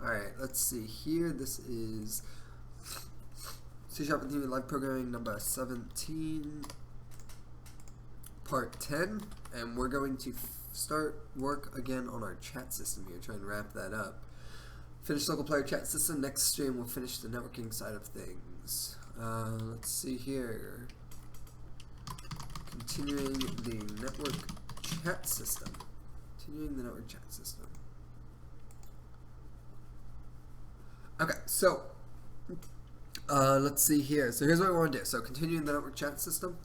Alright, let's see here. This is C# Continuing Live Programming number 17, part 10, and we're going to start work again on our chat system here, try and wrap that up. Finish local player chat system. Next stream we'll finish the networking side of things. Let's see here. Continuing the network chat system. Continuing the network chat system. Okay, so let's see here. So here's what we want to do. So continuing the network chat system,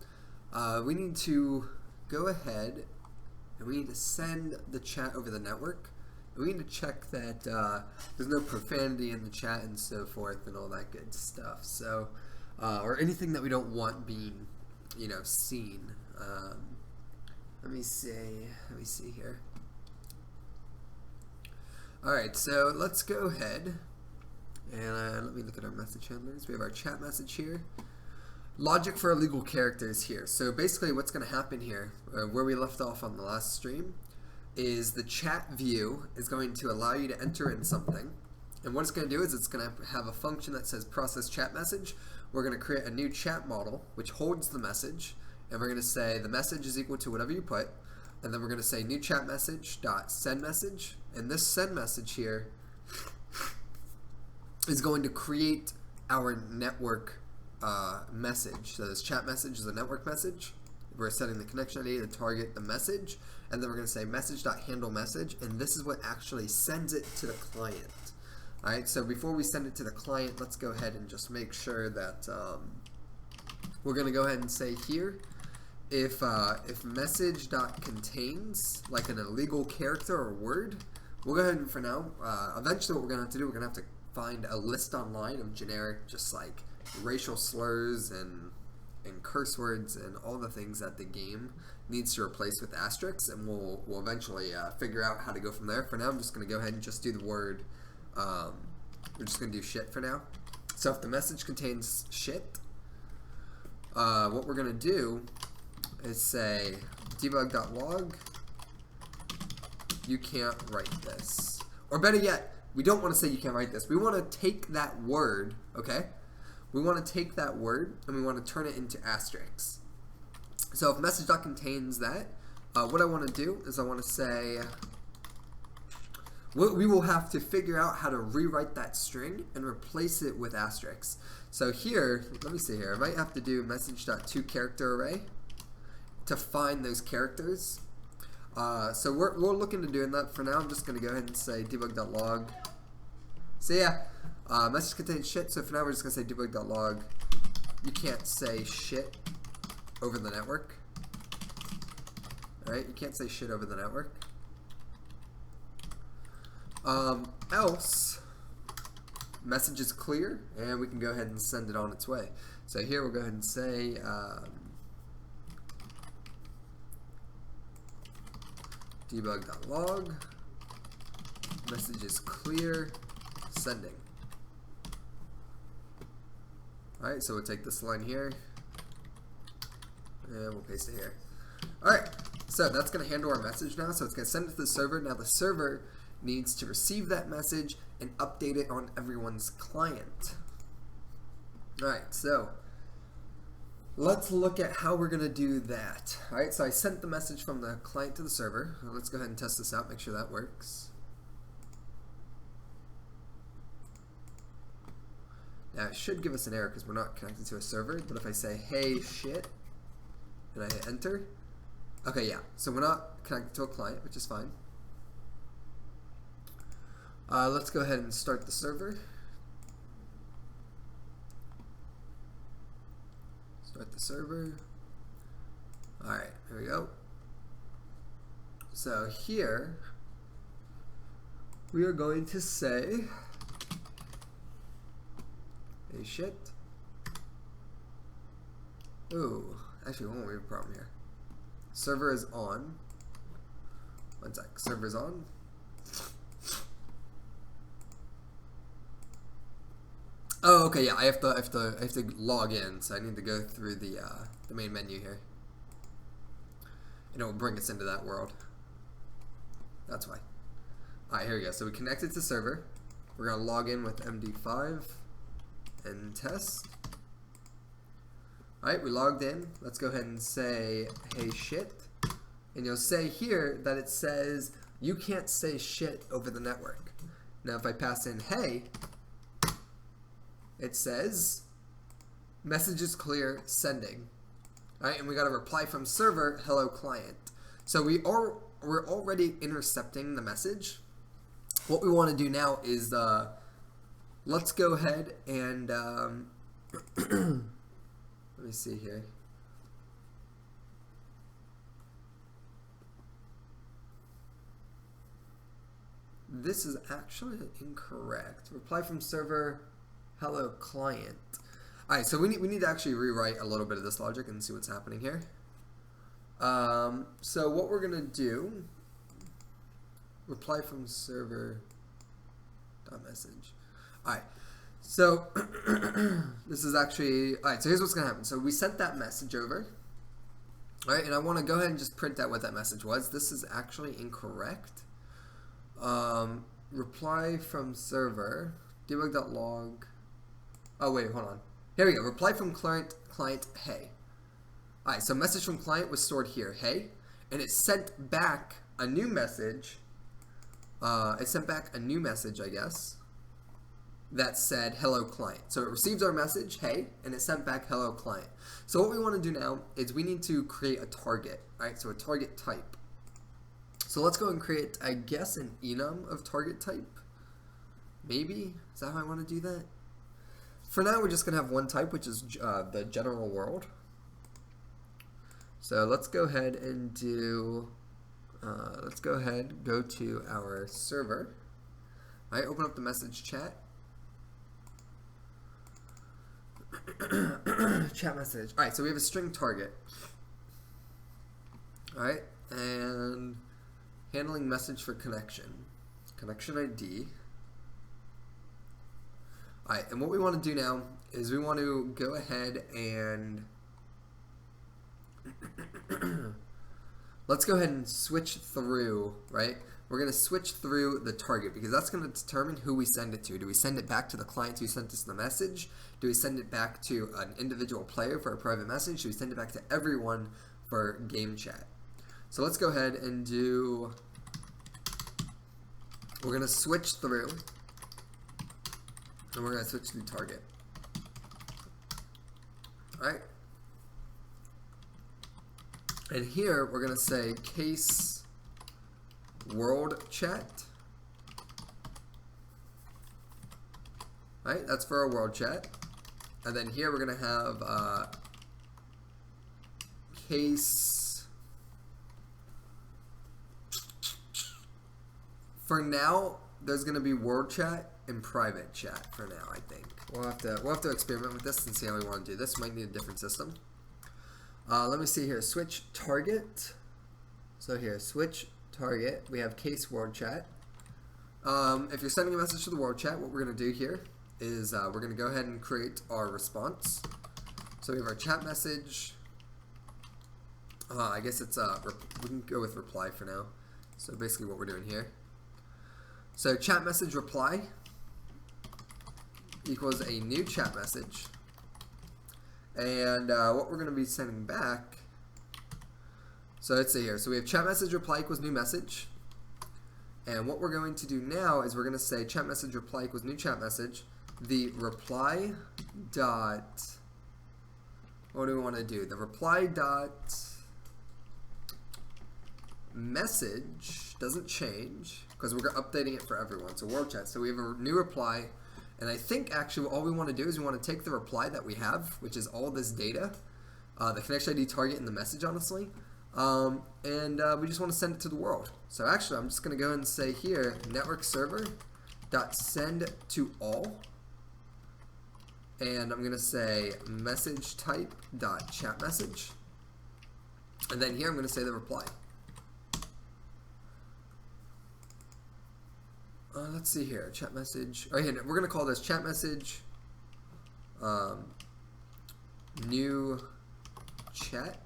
we need to go ahead and we need to send the chat over the network. We need to check that there's no profanity in the chat and so forth and all that good stuff. So, or anything that we don't want being, seen. Let me see here. All right, so let's go ahead and let me look at our message handlers. We have our chat message here. Logic for illegal characters here. So basically, what's going to happen here, where we left off on the last stream, is the chat view is going to allow you to enter in something, and what it's going to do is it's going to have a function that says process chat message. We're going to create a new chat model which holds the message, and we're going to say the message is equal to whatever you put, and then we're going to say new chat message dot send message, and this send message here is going to create our network message. So this chat message is a network message. We're setting the connection ID, the target, the message, and then we're going to say message.handle message, and this is what actually sends it to the client. Alright, so before we send it to the client, let's go ahead and just make sure that we're going to go ahead and say here, if message.contains like an illegal character or word, we'll go ahead and for now, eventually what we're going to have to do, we're going to have to find a list online of generic, just like racial slurs and curse words and all the things that the game needs to replace with asterisks, and we'll eventually figure out how to go from there. For now, I'm just going to go ahead and just do the word, we're just going to do shit for now. So if the message contains shit, what we're going to do is say debug.log, you can't write this. Or better yet, we don't want to say you can't write this. We want to take that word, okay? We want to take that word and we want to turn it into asterisks. So if message.contains that, what I want to do is I want to say, we will have to figure out how to rewrite that string and replace it with asterisks. So here, let me see here, I might have to do message.toCharacter array to find those characters. So we're looking to doing that. For now, I'm just going to go ahead and say debug.log. So yeah, message contains shit, so for now we're just going to say debug.log. You can't say shit over the network. Alright, you can't say shit over the network. Else, message is clear, and we can go ahead and send it on its way. So here we'll go ahead and say debug.log, message is clear, sending. Alright, so we'll take this line here and we'll paste it here. Alright, so that's going to handle our message now. So it's going to send it to the server. Now the server needs to receive that message and update it on everyone's client. Alright, so let's look at how we're going to do that. Alright, so I sent the message from the client to the server. Let's go ahead and test this out, make sure that works. Now it should give us an error because we're not connected to a server, but if I say hey shit and I hit enter, okay, yeah, so we're not connected to a client, which is fine. Let's go ahead and start the server. Start the server. Alright, here we go. So here we are going to say hey shit. Ooh, actually we have a problem here. Server is on. One sec, server is on. Oh, okay, yeah, I have to log in, so I need to go through the main menu here, and it will bring us into that world. That's why. Alright, here we go. So we connected to server. We're going to log in with MD5 and test. Alright, we logged in. Let's go ahead and say, hey shit. And you'll say here that it says you can't say shit over the network. Now if I pass in hey, it says message is clear, sending. Alright, and we got a reply from server, hello client. So we're already intercepting the message. What we want to do now is let's go ahead and let me see here. This is actually incorrect. Reply from server, hello client. Alright, so we need to actually rewrite a little bit of this logic and see what's happening here. So what we're gonna do, reply from server dot message. Alright, so this is actually, alright, so here's what's gonna happen. So we sent that message over. Alright, and I wanna go ahead and just print out what that message was. This is actually incorrect. Reply from server, debug.log. Oh wait, hold on. Here we go. Reply from client, hey. Alright, so message from client was stored here, hey, and it sent back a new message. It sent back a new message, I guess, that said hello client. So it receives our message, hey, and it sent back hello client. So what we want to do now is we need to create a target, right? So a target type. So let's go and create, I guess, an enum of target type. Maybe? Is that how I want to do that? For now, we're just going to have one type, which is the general world. So let's go ahead and do, go to our server. All right, open up the message chat. Chat message. All right, so we have a string target. All right, and handling message for connection. Connection ID. Alright, and what we want to do now is we want to go ahead and let's go ahead and switch through, right? We're going to switch through the target because that's going to determine who we send it to. Do we send it back to the client who sent us the message? Do we send it back to an individual player for a private message? Do we send it back to everyone for game chat? So let's go ahead and do, we're going to switch through. And we're going to switch to target. Alright. And here we're going to say case world chat. Alright, that's for our world chat. And then here we're going to have case. For now, there's going to be world chat and private chat for now, I think. We'll have to experiment with this and see how we want to do this. Might need a different system. Let me see here. Switch target. So here, switch target. We have case world chat. If you're sending a message to the world chat, what we're going to do here is we're going to go ahead and create our response. So we have our chat message. I guess it's we can go with reply for now. So basically what we're doing here. So chat message reply equals a new chat message, and what we're going to be sending back, so let's see here, so we have chat message reply equals new message, and what we're going to do now is we're going to say chat message reply equals new chat message, the reply dot, what do we want to do, the reply dot message doesn't change because we're updating it for everyone, so world chat, so we have a new reply. And I think actually all we want to do is we want to take the reply that we have, which is all this data, the connection ID target and the message, honestly, and we just want to send it to the world. So actually I'm just going to go ahead and say here network server dot send to all, and I'm going to say message type dot chat message, and then here I'm going to say the reply. Let's see here, chat message. Oh, yeah, we're gonna call this chat message new chat,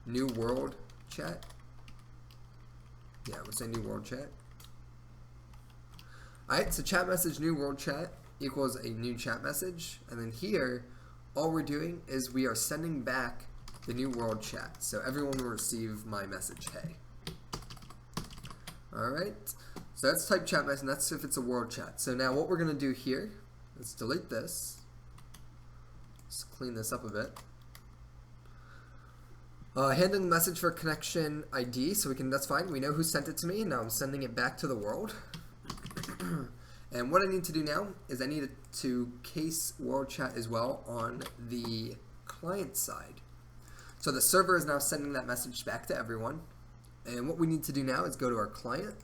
new world chat. Yeah, we'll say new world chat. Alright, so chat message new world chat equals a new chat message. And then here, all we're doing is we are sending back the new world chat. So everyone will receive my message, hey. Alright, so that's type chat message, and that's if it's a world chat. So now what we're going to do here, let's delete this. Let's clean this up a bit. Handling the message for connection ID, so that's fine. We know who sent it to me, and now I'm sending it back to the world. And what I need to do now is I need to case world chat as well on the client side. So the server is now sending that message back to everyone. And what we need to do now is go to our client.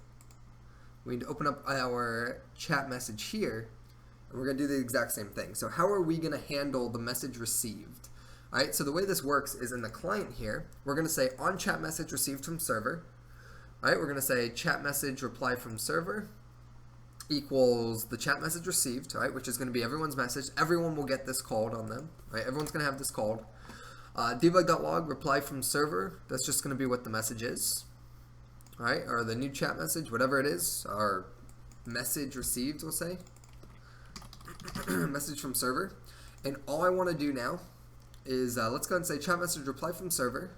We need to open up our chat message here, and we're going to do the exact same thing. So how are we going to handle the message received? Alright, so the way this works is in the client here, we're going to say on chat message received from server. Alright, we're going to say chat message reply from server equals the chat message received, right, which is going to be everyone's message. Everyone will get this called on them, right? Everyone's going to have this called. Debug.log reply from server, that's just going to be what the message is, right? Or the new chat message, whatever it is, our message received, we'll say. Message from server. And all I want to do now is, let's go ahead and say chat message reply from server.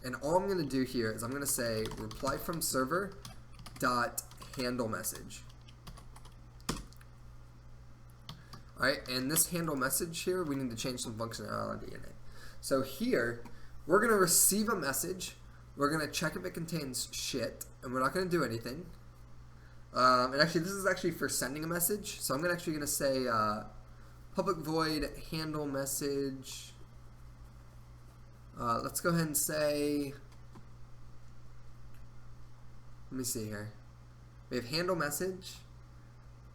And all I'm going to do here is I'm going to say reply from server dot handle message. Alright, and this handle message here, we need to change some functionality in it. So here, we're going to receive a message, we're going to check if it contains shit, and we're not going to do anything. And actually, this is actually for sending a message, so I'm actually going to say public void handle message. Let's go ahead and say, let me see here. We have handle message.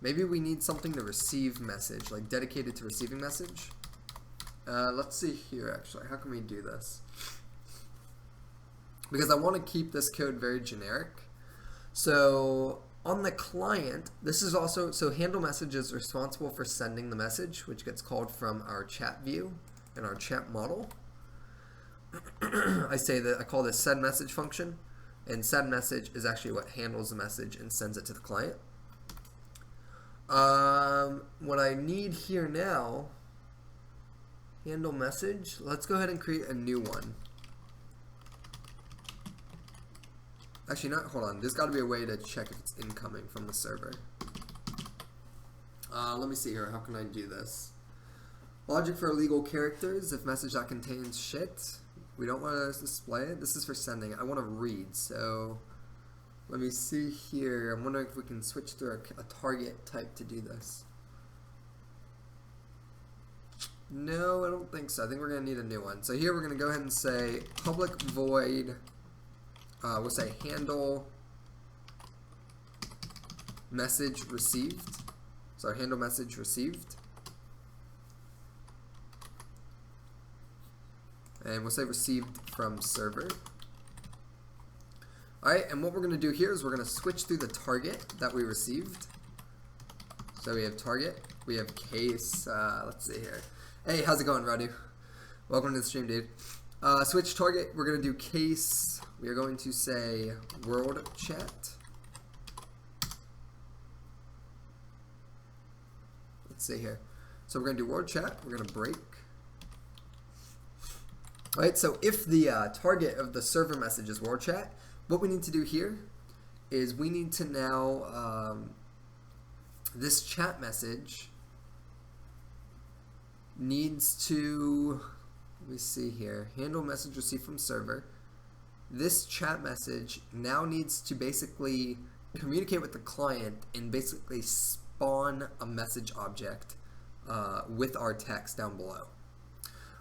Maybe we need something to receive message, like dedicated to receiving message. Let's see here, actually. How can we do this? Because I want to keep this code very generic. So on the client, this is also, so handle message is responsible for sending the message, which gets called from our chat view and our chat model. I call this send message function, and send message is actually what handles the message and sends it to the client. What I need here now, handle message, let's go ahead and create a new one. Actually, hold on, there's got to be a way to check if it's incoming from the server. Let me see here, how can I do this? Logic for illegal characters, if message that contains shit, we don't want to display it. This is for sending, I want to read, so let me see here. I'm wondering if we can switch to a target type to do this. No, I don't think so. I think we're going to need a new one. So here we're going to go ahead and say public void, we'll say handle message received. So handle message received. And we'll say received from server. Alright, and what we're going to do here is we're going to switch through the target that we received. So we have target, we have case, let's see here. Hey, how's it going, Radu? Welcome to the stream, dude. Switch target, we're going to do case, we are going to say world chat. Let's see here. So we're going to do world chat, we're going to break. Alright, so if the target of the server message is world chat, what we need to do here is we need to now, this chat message needs to, let me see here, handle message received from server. This chat message now needs to basically communicate with the client and basically spawn a message object with our text down below.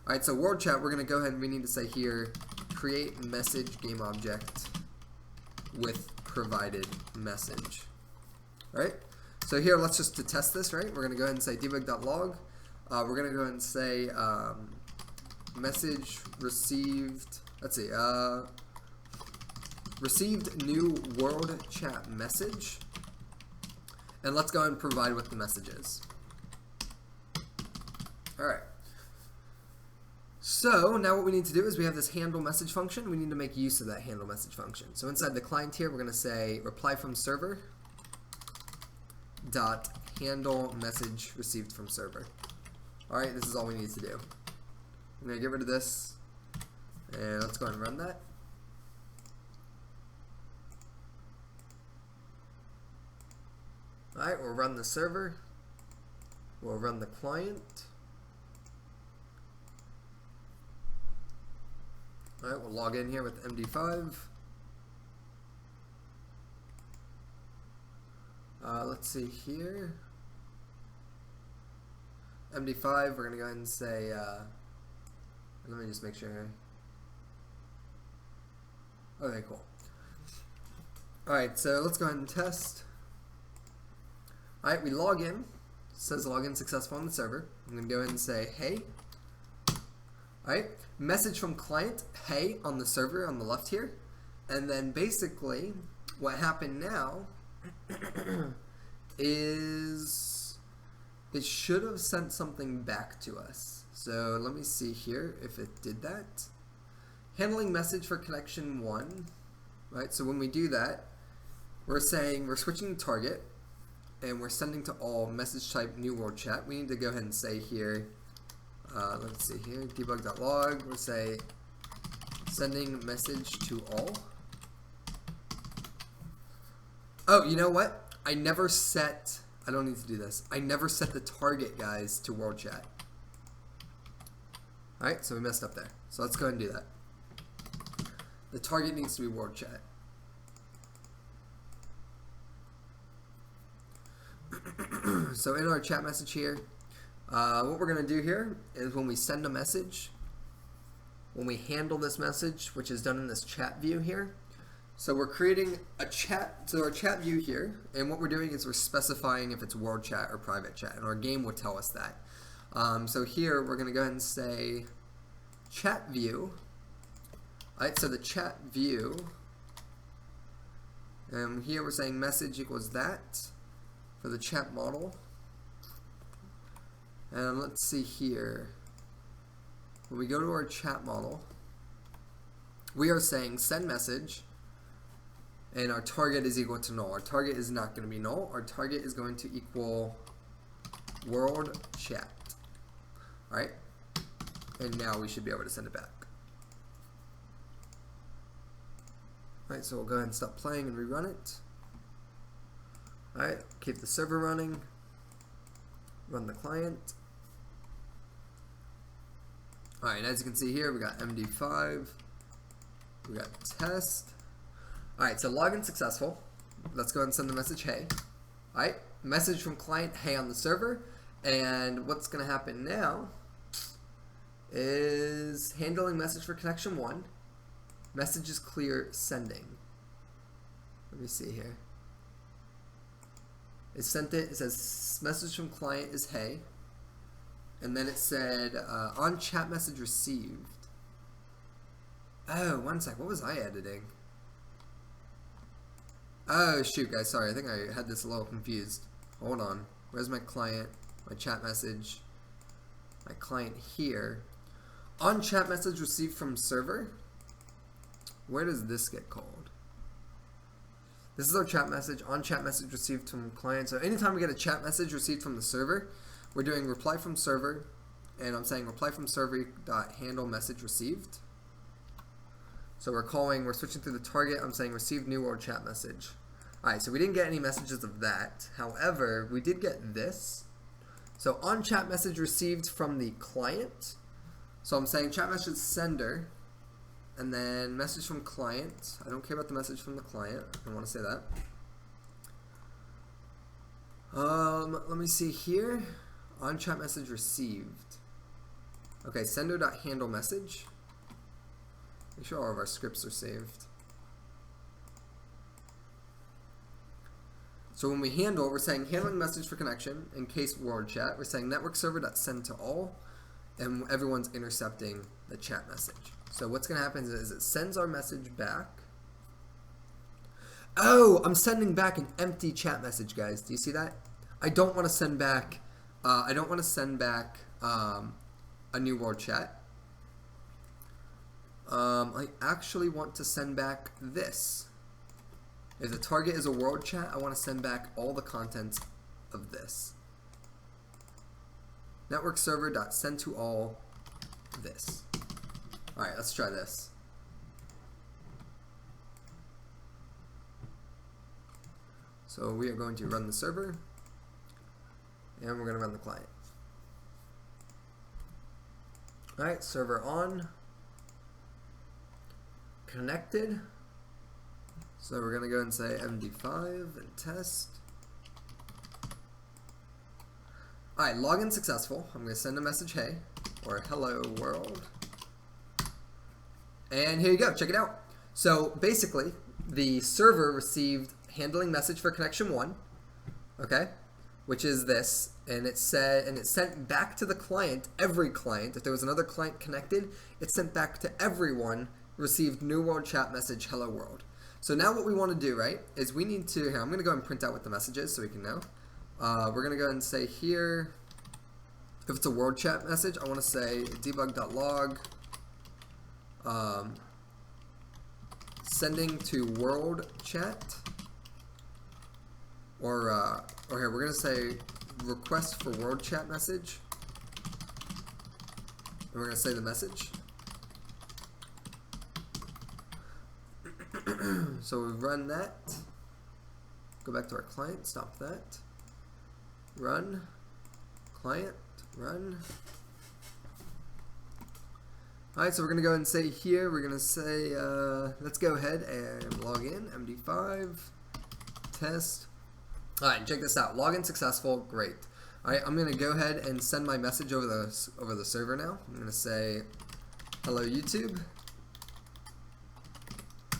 Alright, so world chat, we're going to go ahead and we need to say here, create message game object with provided message. Alright, so here let's just to test this, right? We're going to go ahead and say debug.log. We're going to go ahead and say message received, let's see, received new world chat message. And let's go ahead and provide what the message is. Alright. So now what we need to do is we have this handle message function. We need to make use of that handle message function. So inside the client here, we're going to say reply from server dot handle message received from server. Alright, this is all we need to do. I'm going to get rid of this, and let's go ahead and run that. Alright, we'll run the server. We'll run the client. Alright, we'll log in here with MD5. Let's see here. MD5, we're going to go ahead and say, let me just make sure. Okay, cool. Alright, so let's go ahead and test. Alright, we log in. It says login successful on the server. I'm going to go ahead and say, hey. Alright, message from client, hey, on the server on the left here. And then basically, what happened now is it should have sent something back to us. So let me see here if it did that. Handling message for connection 1. Right, so when we do that, we're saying we're switching to target and we're sending to all message type new world chat. We need to go ahead and say here, let's see here, debug.log, we'll say sending message to all. Oh, you know what? I never set, I don't need to do this. I never set the target, guys, to world chat. Alright, so we messed up there. So let's go ahead and do that. The target needs to be world chat. So in our chat message here, what we're going to do here is when we send a message, when we handle this message, which is done in this chat view here, so we're creating a chat, so our chat view here, and what we're doing is we're specifying if it's world chat or private chat, and our game would tell us that. So here we're going to go ahead and say chat view. Alright, so the chat view, and here we're saying message equals that for the chat model. And let's see here, when we go to our chat model, we are saying send message, and our target is equal to null. Our target is not going to be null. Our target is going to equal world chat. Alright, and now we should be able to send it back. Alright, so we'll go ahead and stop playing and rerun it. Alright, keep the server running. Run the client. Alright, as you can see here, we got MD5. We got test. Alright, so login successful. Let's go ahead and send the message, hey. Alright, message from client, hey, on the server. And what's going to happen now is handling message for connection 1. Message is clear, sending. Let me see here. It sent it. It says message from client is hey. And then it said on chat message received. Oh, one sec. What was I editing? Oh, shoot, guys. Sorry. I think I had this a little confused. Hold on. Where's my client? My chat message. My client here. On chat message received from server. Where does this get called? This is our chat message. On chat message received from client. So anytime we get a chat message received from the server, we're doing reply from server. And I'm saying reply from server dot handle message received. So we're switching through the target. I'm saying received new world chat message. Alright, so we didn't get any messages of that. However, we did get this. So on chat message received from the client. So I'm saying chat message sender. And then message from client. I don't care about the message from the client. I don't want to say that. Let me see here. On chat message received. Okay, sender.handle message. Make sure all of our scripts are saved. So when we handle, we're saying handling message for connection in case world chat. We're saying network server.send to all, and everyone's intercepting the chat message. So what's going to happen is it sends our message back. Oh, I'm sending back an empty chat message, guys. Do you see that? I don't want to send back. A new world chat. I actually want to send back this. If the target is a world chat, I want to send back all the contents of this. Network server dot send to all this. All right, let's try this. So we are going to run the server, and we're going to run the client. All right, server on, connected. So we're going to go and say MD5 and test. All right, login successful. I'm going to send a message, hey, or hello world. And here you go, check it out. So basically, the server received handling message for connection 1, okay, which is this, and it sent back to the client, every client. If there was another client connected, it sent back to everyone, received new world chat message, hello world. So now what we want to do, right, is we need to, here, I'm going to go and print out what the message is so we can know. We're going to go and say here, if it's a world chat message, I want to say debug.log, sending to world chat, or here, we're going to say request for world chat message, and we're going to say the message. So we run that, go back to our client, stop that, run, client, run. Alright, so we're going to go and say here, we're going to say, let's go ahead and log in, MD5, test. Alright, check this out, login successful, great. Alright, I'm going to go ahead and send my message over the server now. I'm going to say, hello YouTube.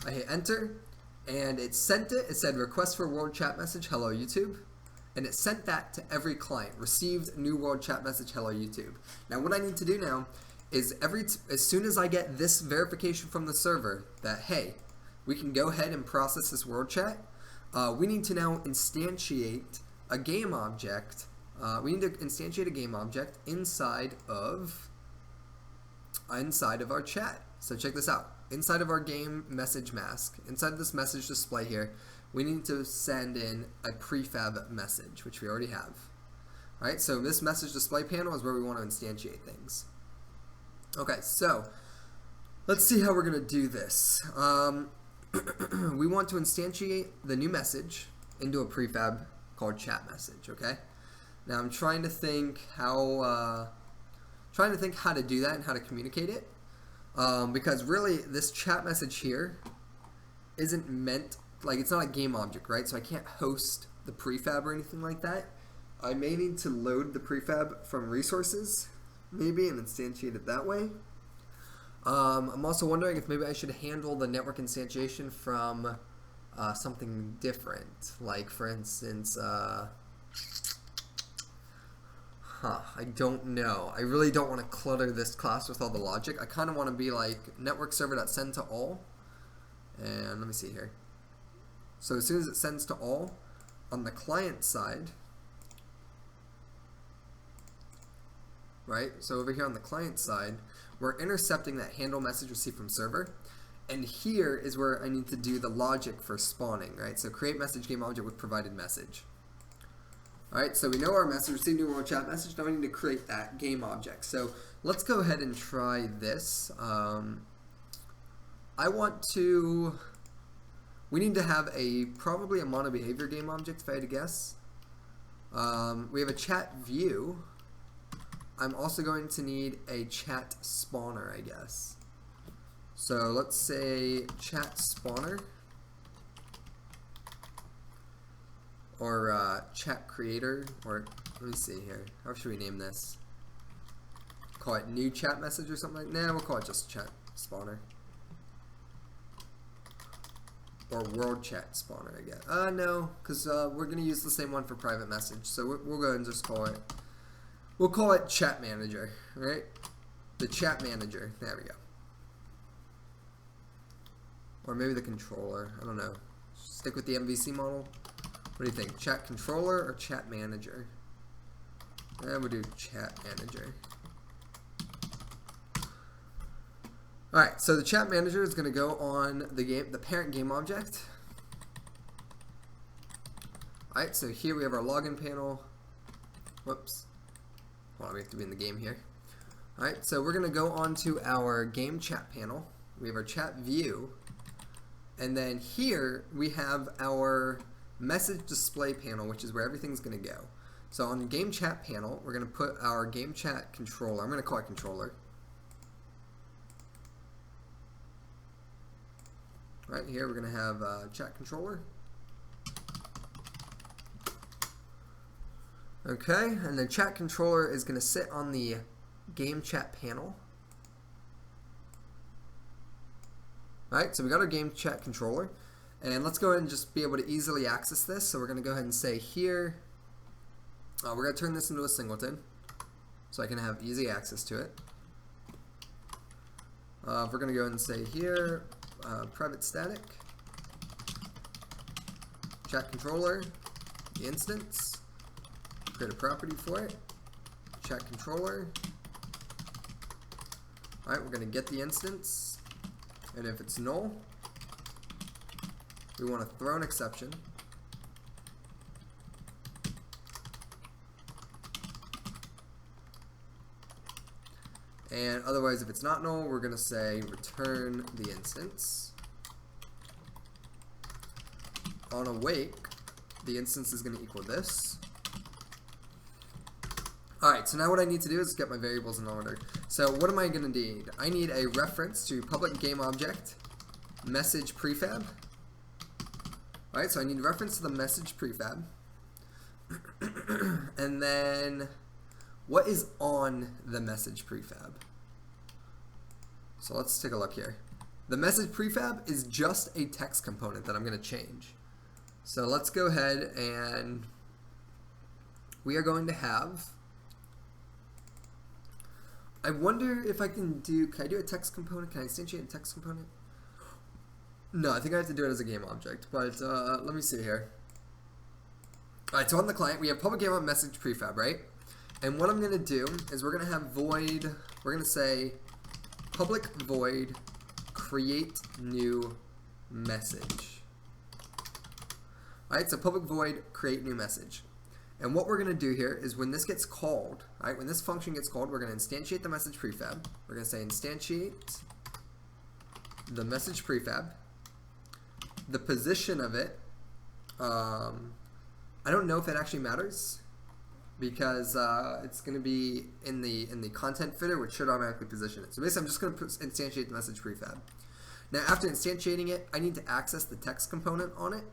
I hit enter, and it sent it. It said request for world chat message, hello YouTube, and it sent that to every client. Received new world chat message, hello YouTube. Now what I need to do now is as soon as I get this verification from the server that hey, we can go ahead and process this world chat, we need to now instantiate a game object. We need to instantiate a game object inside of our chat. So check this out. Inside of our game message mask, inside of this message display here, we need to send in a prefab message, which we already have. Alright, so this message display panel is where we want to instantiate things. Okay, so let's see how we're going to do this. We want to instantiate the new message into a prefab called chat message, okay? Now I'm trying to think how to do that and how to communicate it. Because really this chat message here isn't meant, like, it's not a game object, right? So I can't host the prefab or anything like that. I may need to load the prefab from resources maybe and instantiate it that way. I'm also wondering if maybe I should handle the network instantiation from something different, like for instance I don't know. I really don't want to clutter this class with all the logic. I kind of want to be like network server.send to all. And let me see here. So as soon as it sends to all, on the client side, right? So over here on the client side, we're intercepting that handle message received from server. And here is where I need to do the logic for spawning, right? So create message game object with provided message. Alright, so we know our message, received new world chat message, now we need to create that game object. So let's go ahead and try this. We need to have probably a mono behavior game object if I had to guess. We have a chat view. I'm also going to need a chat spawner, I guess. So let's say chat spawner. Or chat creator, or let me see here. How should we name this? Call it new chat message or something like that? Nah, we'll call it just chat spawner. Or world chat spawner, I guess. No, because we're going to use the same one for private message. So we'll go ahead and just call it, we'll call it chat manager, right? The chat manager, there we go. Or maybe the controller, I don't know. Stick with the MVC model. What do you think? Chat controller or chat manager? We'll do chat manager. Alright, so the chat manager is going to go on the parent game object. Alright, so here we have our login panel. Whoops. Hold on, we have to be in the game here. Alright, so we're going to go on to our game chat panel. We have our chat view. And then here we have our message display panel, which is where everything's going to go. So on the game chat panel, we're going to put our game chat controller. I'm going to call it controller. Right here, we're going to have chat controller. Okay, and the chat controller is going to sit on the game chat panel. Alright, so we got our game chat controller. And let's go ahead and just be able to easily access this. So we're going to go ahead and say here, we're going to turn this into a singleton so I can have easy access to it. We're going to go ahead and say here, private static, chat controller, the instance, create a property for it, chat controller. Alright, we're going to get the instance, and if it's null, we want to throw an exception. And otherwise, if it's not null, we're going to say return the instance. On awake, the instance is going to equal this. Alright, so now what I need to do is get my variables in order. So what am I going to need? I need a reference to public game object, message prefab. Alright, so I need a reference to the message prefab. And then what is on the message prefab? So let's take a look here. The message prefab is just a text component that I'm going to change. So let's go ahead and we are going to have, I wonder if I can I do a text component? Can I instantiate a text component? No, I think I have to do it as a game object, but let me see here. Alright, so on the client, we have public game on message prefab, right? And what I'm going to do is we're going to have void, we're going to say public void create new message. Alright, so public void create new message. And what we're going to do here is when this gets called, alright, when this function gets called, we're going to instantiate the message prefab. We're going to say instantiate the message prefab. The position of it, I don't know if it actually matters because it's going to be in the content footer, which should automatically position it. So basically, I'm just going to instantiate the message prefab. Now, after instantiating it, I need to access the text component on it,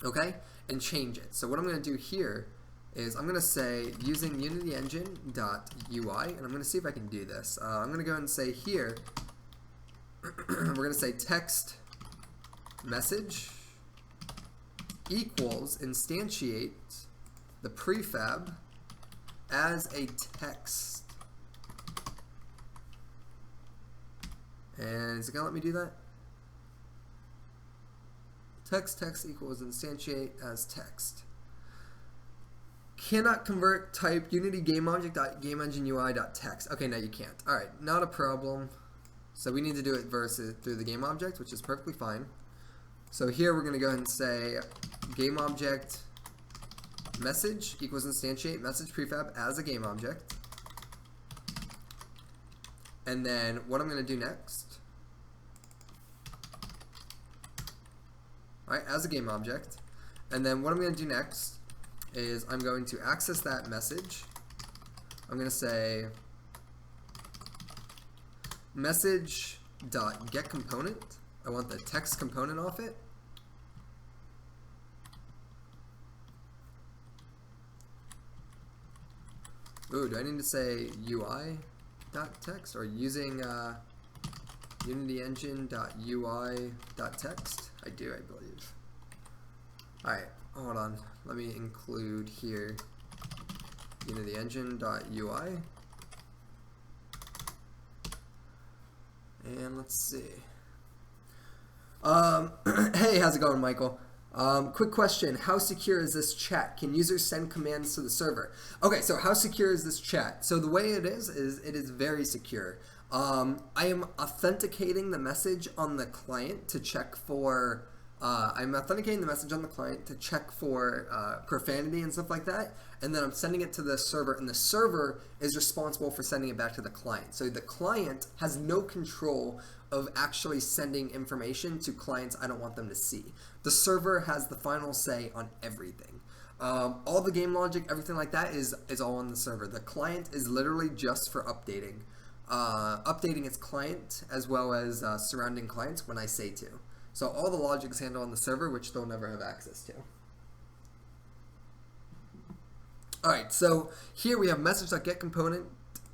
okay, and change it. So what I'm going to do here is I'm going to say using UnityEngine.ui, and I'm going to see if I can do this. I'm going to go and say here, we're going to say text message equals instantiate the prefab as a text. And is it going to let me do that? Text equals instantiate as text. Cannot convert type unity game object.GameEngineUI.text. Okay, no, you can't. Alright, not a problem. So we need to do it through the game object, which is perfectly fine. So here we're going to go ahead and say game object message equals instantiate message prefab as a game object. And then what I'm going to do next, alright, as a game object. And then what I'm going to do next is I'm going to access that message. I'm going to say message.getComponent. I want the text component off it. Ooh, do I need to say UI.text or using UnityEngine.ui.text? I do, I believe. Alright, hold on. Let me include here UnityEngine.ui. And let's see. Hey, how's it going, Michael? Quick question. How secure is this chat? Can users send commands to the server? Okay, so how secure is this chat? So the way it is it is very secure. I am authenticating the message on the client to check for I'm authenticating the message on the client to check for profanity and stuff like that, and then I'm sending it to the server, and the server is responsible for sending it back to the client. So the client has no control of actually sending information to clients I don't want them to see. The server has the final say on everything. All the game logic, everything like that is all on the server. The client is literally just for updating. Updating its client as well as surrounding clients when I say to. So all the logic is handled on the server, which they'll never have access to. Alright, so here we have message.get component.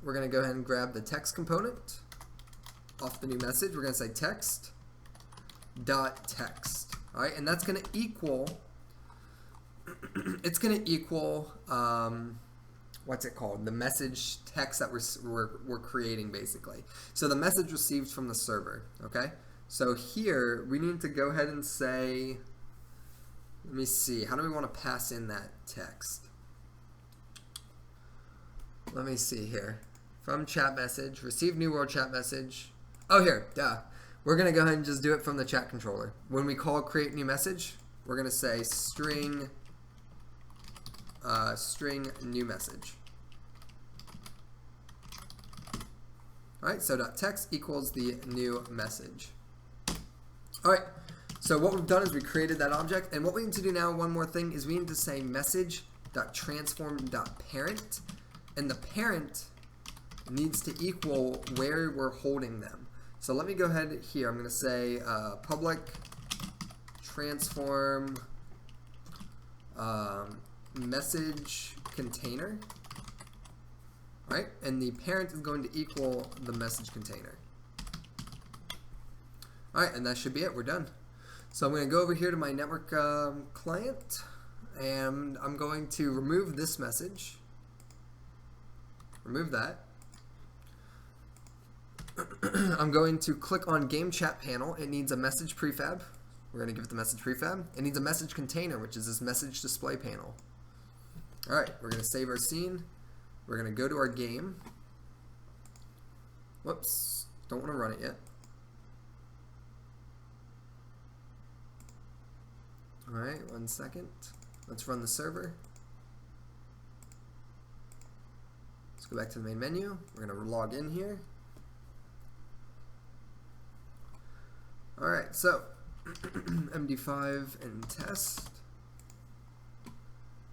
We're going to go ahead and grab the text component off the new message. We're going to say text dot text. Alright, and that's going to equal, it's going to equal, what's it called? The message text that we're creating, basically. So the message received from the server, okay? So here, we need to go ahead and say, let me see, how do we want to pass in that text? Let me see here. From chat message, receive new world chat message. Oh, here, duh. We're going to go ahead and just do it from the chat controller. When we call create new message, we're going to say string new message. Alright, so .text equals the new message. Alright, so what we've done is we created that object, and what we need to do now, one more thing, is we need to say message.transform.parent, and the parent needs to equal where we're holding them. So let me go ahead here, I'm going to say public transform message container, right? And the parent is going to equal the message container. Alright, and that should be it. We're done. So I'm going to go over here to my network client, and I'm going to remove this message. Remove that. I'm going to click on game chat panel. It needs a message prefab. We're going to give it the message prefab. It needs a message container, which is this message display panel. Alright, we're going to save our scene. We're going to go to our game. Whoops, don't want to run it yet. Alright, 1 second. Let's run the server. Let's go back to the main menu. We're going to log in here. Alright, so MD5 and test.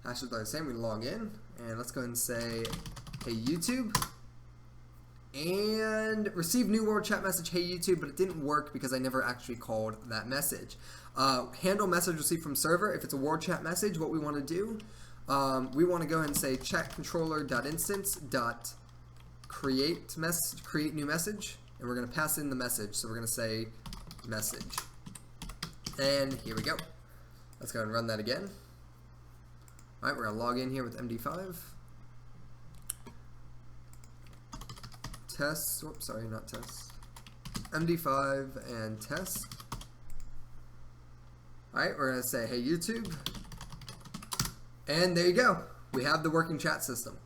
Hashes are the same. We log in, and let's go ahead and say, hey YouTube, and receive new world chat message, hey YouTube, but it didn't work because I never actually called that message. Handle message received from server. If it's a world chat message, what we want to do, we want to go ahead and say chat controller.instance.create new message, and we're going to pass in the message. So we're going to say message, and here we go. Let's go ahead and run that again. Alright, we're going to log in here with MD5. Test, oops, sorry, not test. MD5 and test. Alright, we're going to say, hey YouTube. And there you go. We have the working chat system.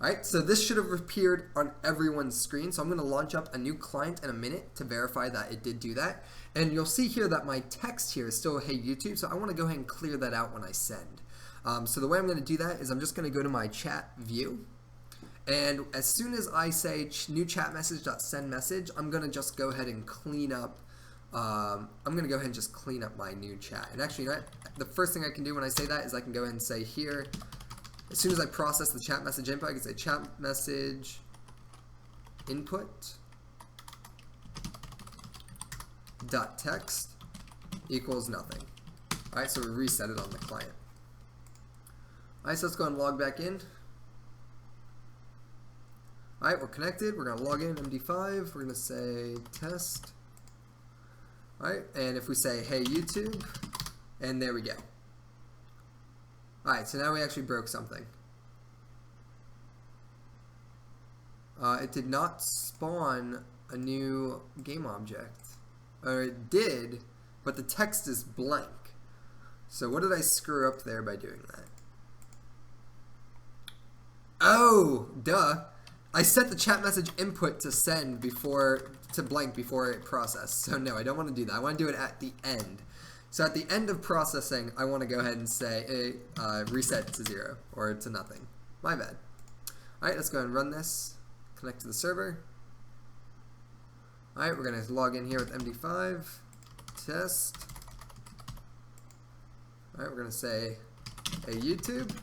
Alright, so this should have appeared on everyone's screen. So I'm going to launch up a new client in a minute to verify that it did do that. And you'll see here that my text here is still, hey YouTube. So I want to go ahead and clear that out when I send. So the way I'm going to do that is I'm just going to go to my chat view, and as soon as I say new chat message.send message, I'm going to just go ahead and clean up. I'm going to go ahead and just clean up my new chat. And actually, the first thing I can do when I say that is I can go ahead and say here, as soon as I process the chat message input, I can say chat message input dot text equals nothing. All right, so we reset it on the client. Alright, so let's go and log back in. Alright, we're connected. We're going to log in MD5. We're going to say test. Alright, and if we say hey YouTube, and there we go. Alright, so now we actually broke something. It did not spawn a new game object. Or it did, but the text is blank. So what did I screw up there by doing that? Oh, duh. I set the chat message input to send to blank before it processed. So no, I don't want to do that. I want to do it at the end. So at the end of processing, I want to go ahead and say reset to 0 or to nothing. My bad. Alright, let's go ahead and run this. Connect to the server. Alright, we're going to log in here with MD5. Test. Alright, we're going to say, hey YouTube.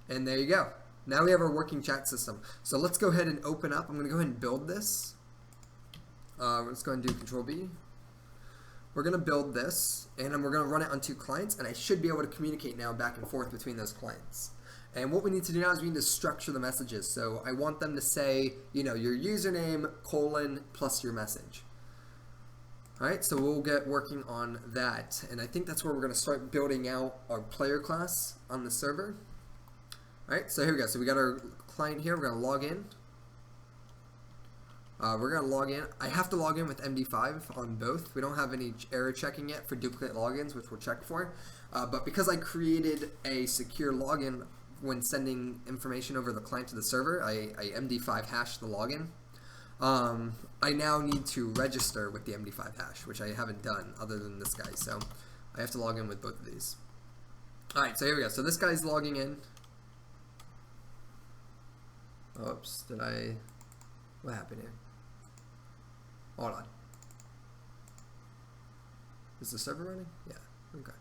And there you go. Now we have our working chat system. So let's go ahead and open up. I'm going to go ahead and build this. Let's go ahead and do Control B. We're going to build this, and then we're going to run it on 2 clients, and I should be able to communicate now back and forth between those clients. And what we need to do now is we need to structure the messages. So I want them to say, you know, your username, colon, plus your message. Alright, so we'll get working on that. And I think that's where we're going to start building out our player class on the server. Alright, so here we go. So we got our client here. We're going to log in. We're going to log in. I have to log in with MD5 on both. We don't have any error checking yet for duplicate logins, which we'll check for. But because I created a secure login when sending information over the client to the server, I MD5 hashed the login. I now need to register with the MD5 hash, which I haven't done other than this guy. So I have to log in with both of these. Alright, so here we go. So this guy's logging in. Oops, what happened here? Hold on. Is the server running? Yeah, okay.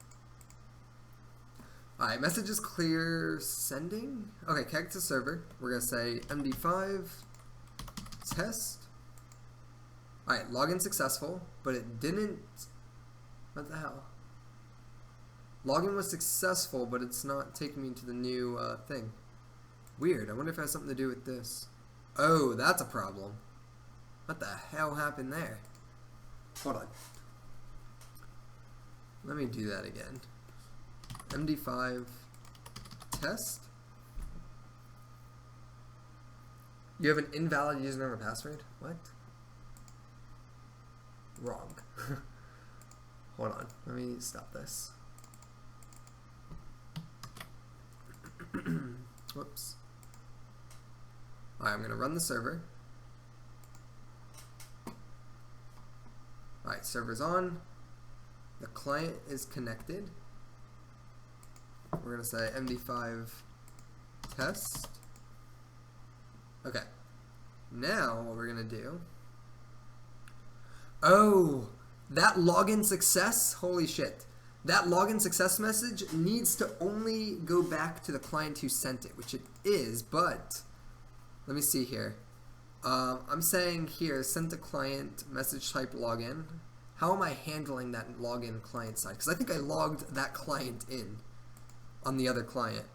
Alright, message is clear, sending. Okay, connect to server. We're going to say MD5 test. Alright, login successful, but it didn't. What the hell? Login was successful, but it's not taking me to the new thing. Weird. I wonder if it has something to do with this. Oh, that's a problem. What the hell happened there? Hold on. Let me do that again. MD5 test. You have an invalid username or password? What? Wrong. Hold on. Let me stop this. Whoops. Alright, I'm going to run the server. Alright, server's on. The client is connected. We're going to say MD5 test. Okay. Now what we're going to do. Oh, that login success, holy shit. That login success message needs to only go back to the client who sent it, which it is, but let me see here. I'm saying here, sent to client, message type login. How am I handling that login client side? Because I think I logged that client in on the other client.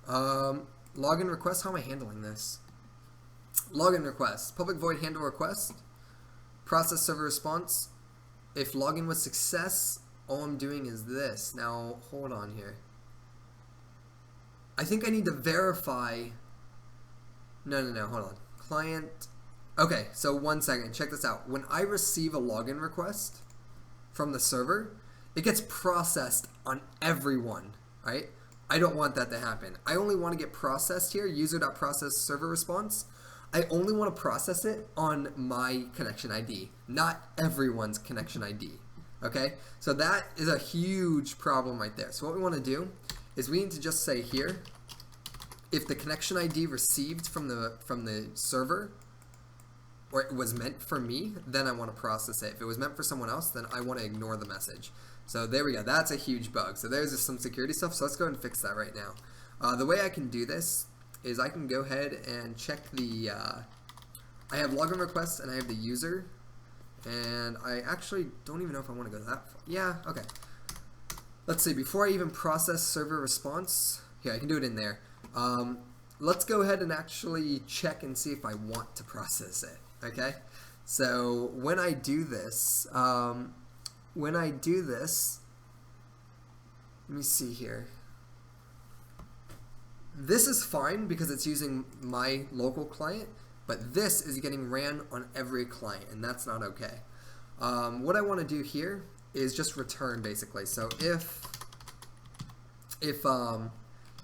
Login request, how am I handling this? Login request, public void handle request, process server response. If login was success, all I'm doing is this. Now, hold on here. I think I need to verify. No, hold on. Client. Okay, so 1 second. Check this out. When I receive a login request from the server, it gets processed on everyone, right? I don't want that to happen. I only want to get processed here, user.process server response. I only want to process it on my connection ID, not everyone's connection ID. Okay, so that is a huge problem right there. So what we want to do is we need to just say here, if the connection ID received from the server, or it was meant for me, then I want to process it. If it was meant for someone else, then I want to ignore the message. So there we go. That's a huge bug. So there's just some security stuff. So let's go ahead and fix that right now. The way I can do this is I can go ahead and check the. I have login requests and I have the user. And I actually don't even know if I want to go that far. Yeah, okay. Let's see, before I even process server response, here, I can do it in there. Let's go ahead and actually check and see if I want to process it, okay? So when I do this, let me see here. This is fine because it's using my local client, but this is getting ran on every client, and that's not okay. What I want to do here is just return basically. So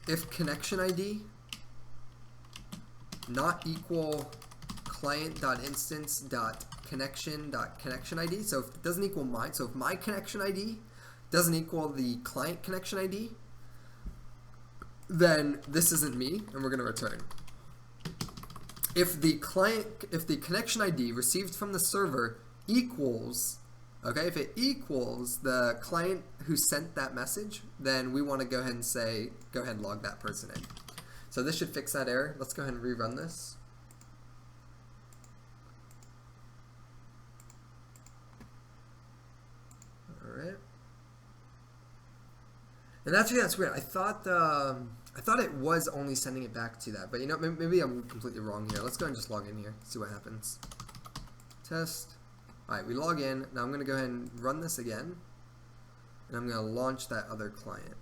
if connection ID not equal client.instance.connection.connection ID, so if it doesn't equal mine, so if my connection ID doesn't equal the client connection ID, then this isn't me, and we're going to return. If the connection ID received from the server equals, okay, if it equals the client who sent that message, then we want to go ahead and say, go ahead and log that person in. So this should fix that error. Let's go ahead and rerun this. Alright. And that's weird. I thought it was only sending it back to that, but you know, maybe I'm completely wrong here. Let's go and just log in here, see what happens. Test. Alright, we log in. Now I'm going to go ahead and run this again, and I'm going to launch that other client.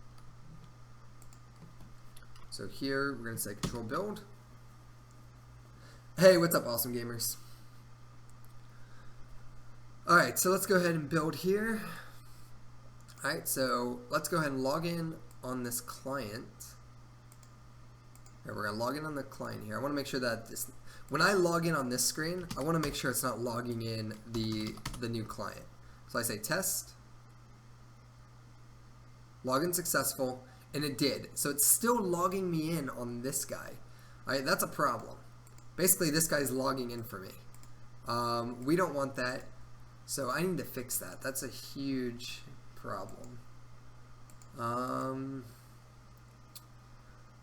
So here, we're going to say control build. Hey, what's up, awesome gamers? Alright, so let's go ahead and build here. Alright, so let's go ahead and log in on this client. Alright, we're going to log in on the client here. I want to make sure that this, when I log in on this screen, I want to make sure it's not logging in the new client. So I say test, login successful, and it did. So it's still logging me in on this guy. Alright, that's a problem. Basically, this guy's logging in for me. We don't want that, so I need to fix that. That's a huge problem.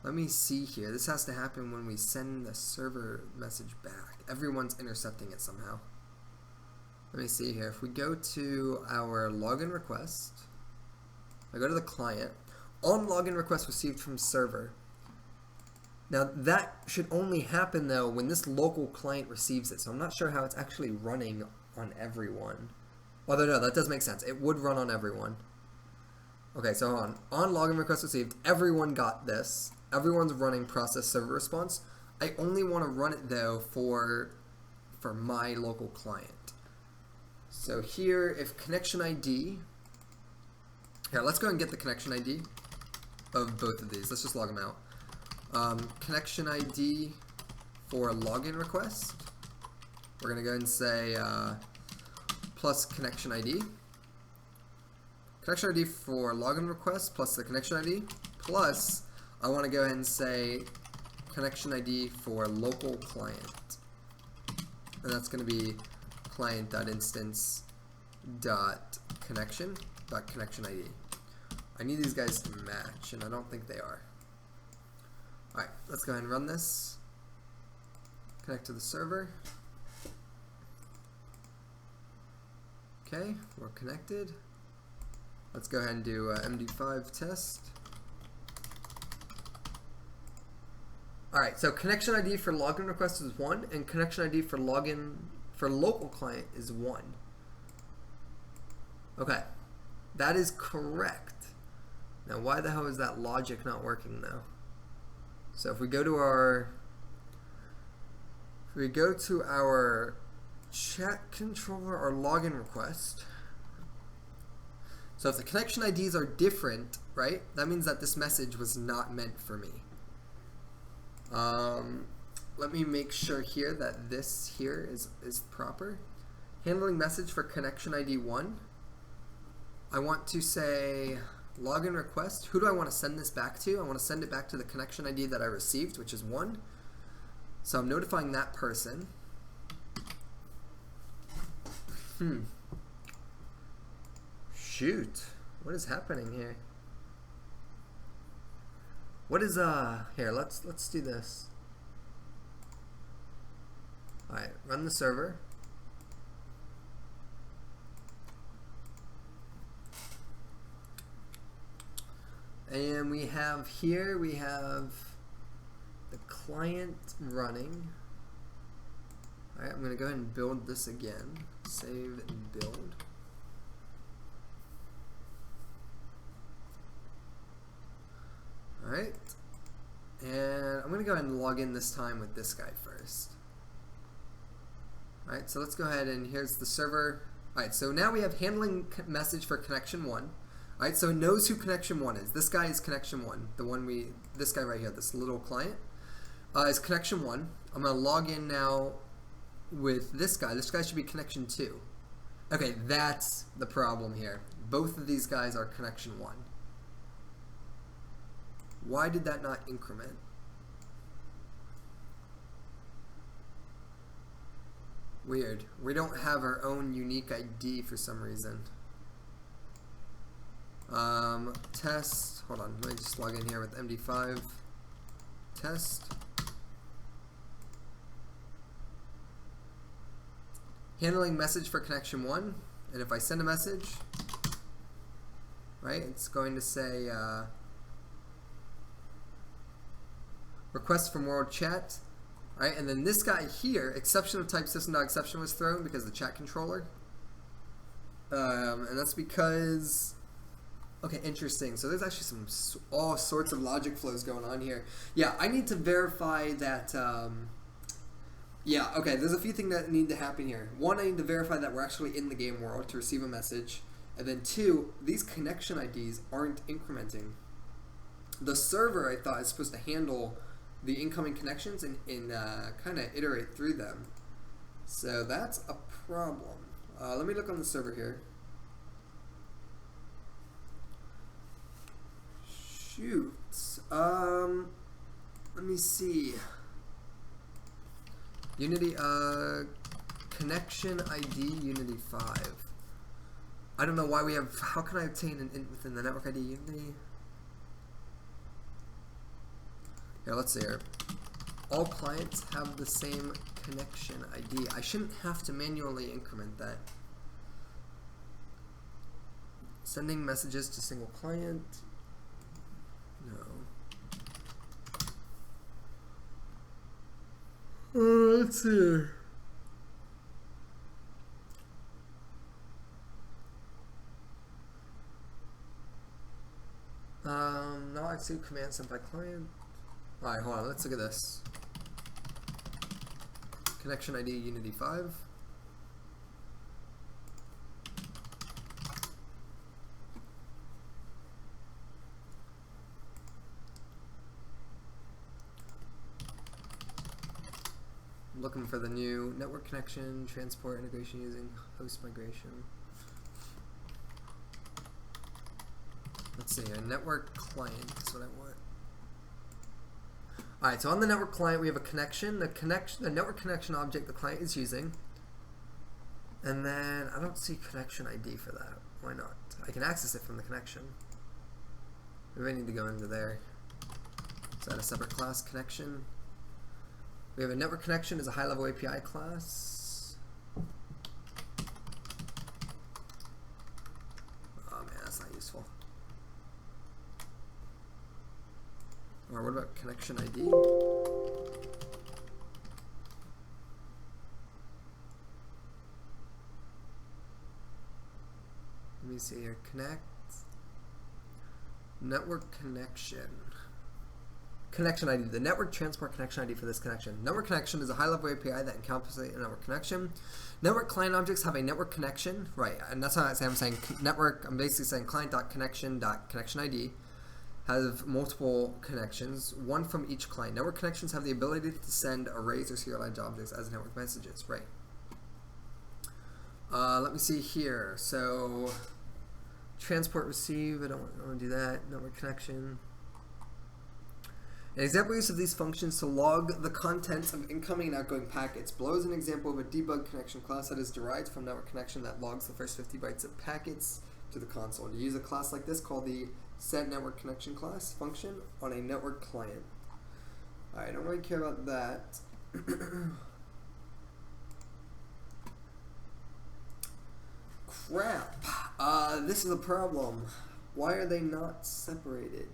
Let me see here. This has to happen when we send the server message back. Everyone's intercepting it somehow. Let me see here. If we go to our login request, I go to the client, on login request received from server. Now that should only happen though when this local client receives it. So I'm not sure how it's actually running on everyone. Although no, that does make sense. It would run on everyone. Okay, so on login request received, everyone got this. Everyone's running process server response. I only want to run it though for my local client. So here, if connection ID, here, let's go and get the connection ID of both of these. Let's just log them out. Connection ID for login request. We're going to go ahead and say plus connection ID. Connection ID for login request plus the connection ID plus I want to go ahead and say connection ID for local client. And that's going to be client.instance.connection.connection ID. I need these guys to match, and I don't think they are. Alright, let's go ahead and run this. Connect to the server. Okay, we're connected. Let's go ahead and do MD5 test. Alright, so connection ID for login request is 1, and connection ID for login for local client is 1. Okay, that is correct. Now why the hell is that logic not working though? So if we go to our chat controller or login request, so if the connection IDs are different, right, that means that this message was not meant for me. Let me make sure here that this here is proper. Handling message for connection ID 1. I want to say login request. Who do I want to send this back to? I want to send it back to the connection ID that I received, which is 1. So I'm notifying that person. Shoot. What is happening here? What is here, let's do this. Alright, run the server. And we have here, we have the client running. Alright, I'm going to go ahead and build this again. Save and build. Alright. And I'm going to go ahead and log in this time with this guy first. Alright, so let's go ahead and here's the server. Alright, so now we have handling message for connection 1. Alright, so it knows who connection 1 is. This guy is connection 1. This guy right here, this little client, is connection 1. I'm going to log in now with this guy. This guy should be connection 2. Okay, that's the problem here. both of these guys are connection 1. Why did that not increment? Weird. We don't have our own unique ID for some reason. Test. Hold on. Let me just log in here with MD5. Test. Handling message for connection 1. And if I send a message, right, it's going to say request from world chat. Right, and then this guy here, exception of type system.exception was thrown because the chat controller. And that's because, okay, interesting. So there's actually all sorts of logic flows going on here. Yeah, I need to verify that, yeah, okay, there's a few things that need to happen here. One, I need to verify that we're actually in the game world to receive a message. And then two, these connection IDs aren't incrementing. The server, I thought, is supposed to handle the incoming connections and kind of iterate through them. So that's a problem. Let me look on the server here. Shoot. Let me see. Unity, connection ID Unity 5. I don't know why we have, how can I obtain an int within the network ID Unity? Here, let's see here. All clients have the same connection ID. I shouldn't have to manually increment that. Sending messages to single client. No. Let's see. Now I see command sent by client. Alright, hold on, let's look at this. Connection ID Unity 5. I'm looking for the new network connection, transport integration using host migration. Let's see, a network client is what I want. Alright, so on the network client we have a connection. The network connection object the client is using. And then I don't see connection ID for that. Why not? I can access it from the connection. Maybe I need to go into there. Is that a separate class connection? We have a network connection as a high-level API class. Oh man, that's not useful. Or what about connection ID? Let me see here. Connect. Network connection. Connection ID. The network transport connection ID for this connection. Network connection is a high-level API that encapsulates a network connection. Network client objects have a network connection, right? And that's how I'm saying network. I'm basically saying client.connection.connection ID have multiple connections, one from each client. Network connections have the ability to send arrays or serialized objects as network messages, right? Let me see here. So transport receive. I don't want to do that. Network connection. An example use of these functions to log the contents of incoming and outgoing packets. Below is an example of a debug connection class that is derived from network connection that logs the first 50 bytes of packets to the console. To use a class like this, call the set network connection class function on a network client. Alright, I don't really care about that. Crap. This is a problem. Why are they not separated?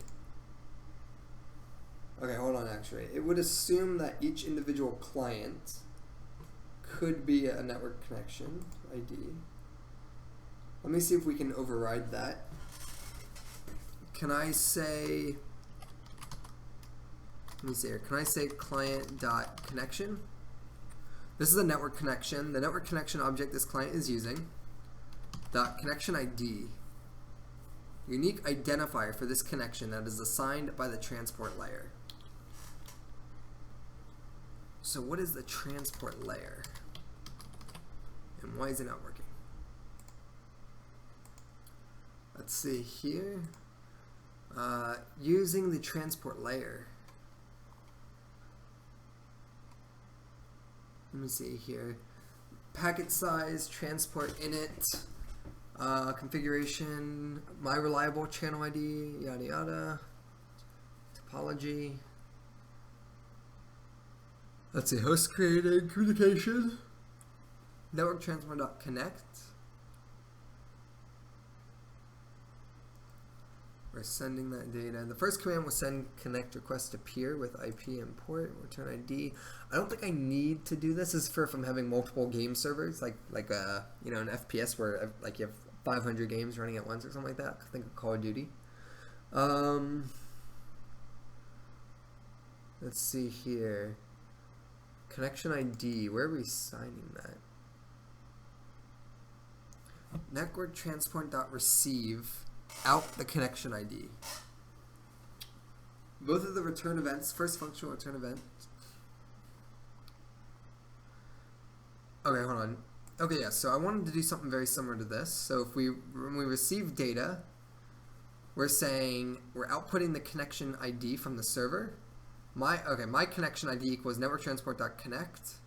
Okay, hold on actually. It would assume that each individual client could be a network connection ID. Let me see if we can override that. Can I say, let me see here, can I say client.connection? This is a network connection. The network connection object this client is using. Dot connection ID. Unique identifier for this connection that is assigned by the transport layer. So what is the transport layer? And why is it not working? Let's see here. Using the transport layer. Let me see here. Packet size, transport init, configuration, my reliable channel ID, yada yada, topology. Let's see, host created communication, network transport.connect. We're sending that data. The first command will send connect request to peer with IP and port, return ID. I don't think I need to do this. This is for if I'm having multiple game servers, like you know, an FPS where like you have 500 games running at once or something like that. I think of Call of Duty. Let's see here. Connection ID. Where are we signing that? Network transport.receive. Out the connection ID. Both of the return events, first functional return event. Okay, hold on. Okay, yeah, so I wanted to do something very similar to this. So if when we receive data, we're saying we're outputting the connection ID from the server. My connection ID equals network transport.connect.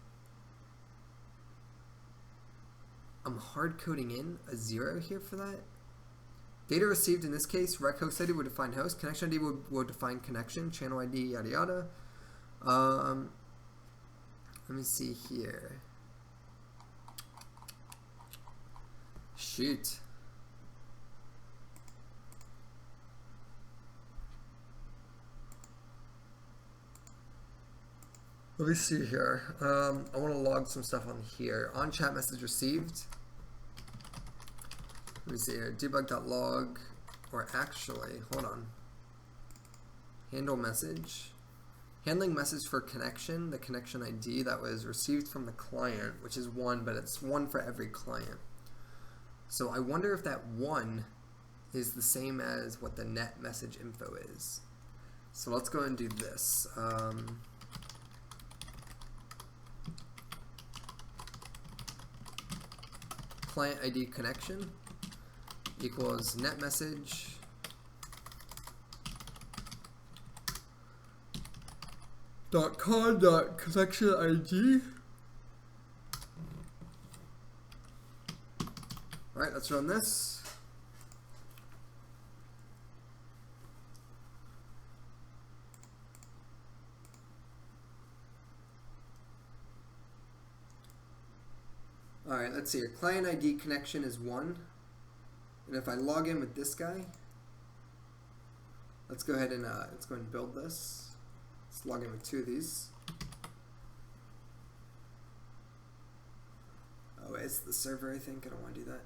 I'm hard coding in a 0 here for that. Data received in this case, rec host ID will define host, connection ID will define connection, channel ID, yada yada. Let me see here. Shoot. Let me see here. I want to log some stuff on here. On chat message received. Let me see here, debug.log, or actually, hold on. Handle message. Handling message for connection, the connection ID that was received from the client, which is 1, but it's 1 for every client. So I wonder if that 1 is the same as what the net message info is. So let's go and do this. Client ID connection equals net message .con.connection ID. Alright, let's run this. Alright, let's see here. Client ID connection is 1. And if I log in with this guy, let's go ahead and build this. Let's log in with 2 of these. Oh, it's the server, I think. I don't want to do that.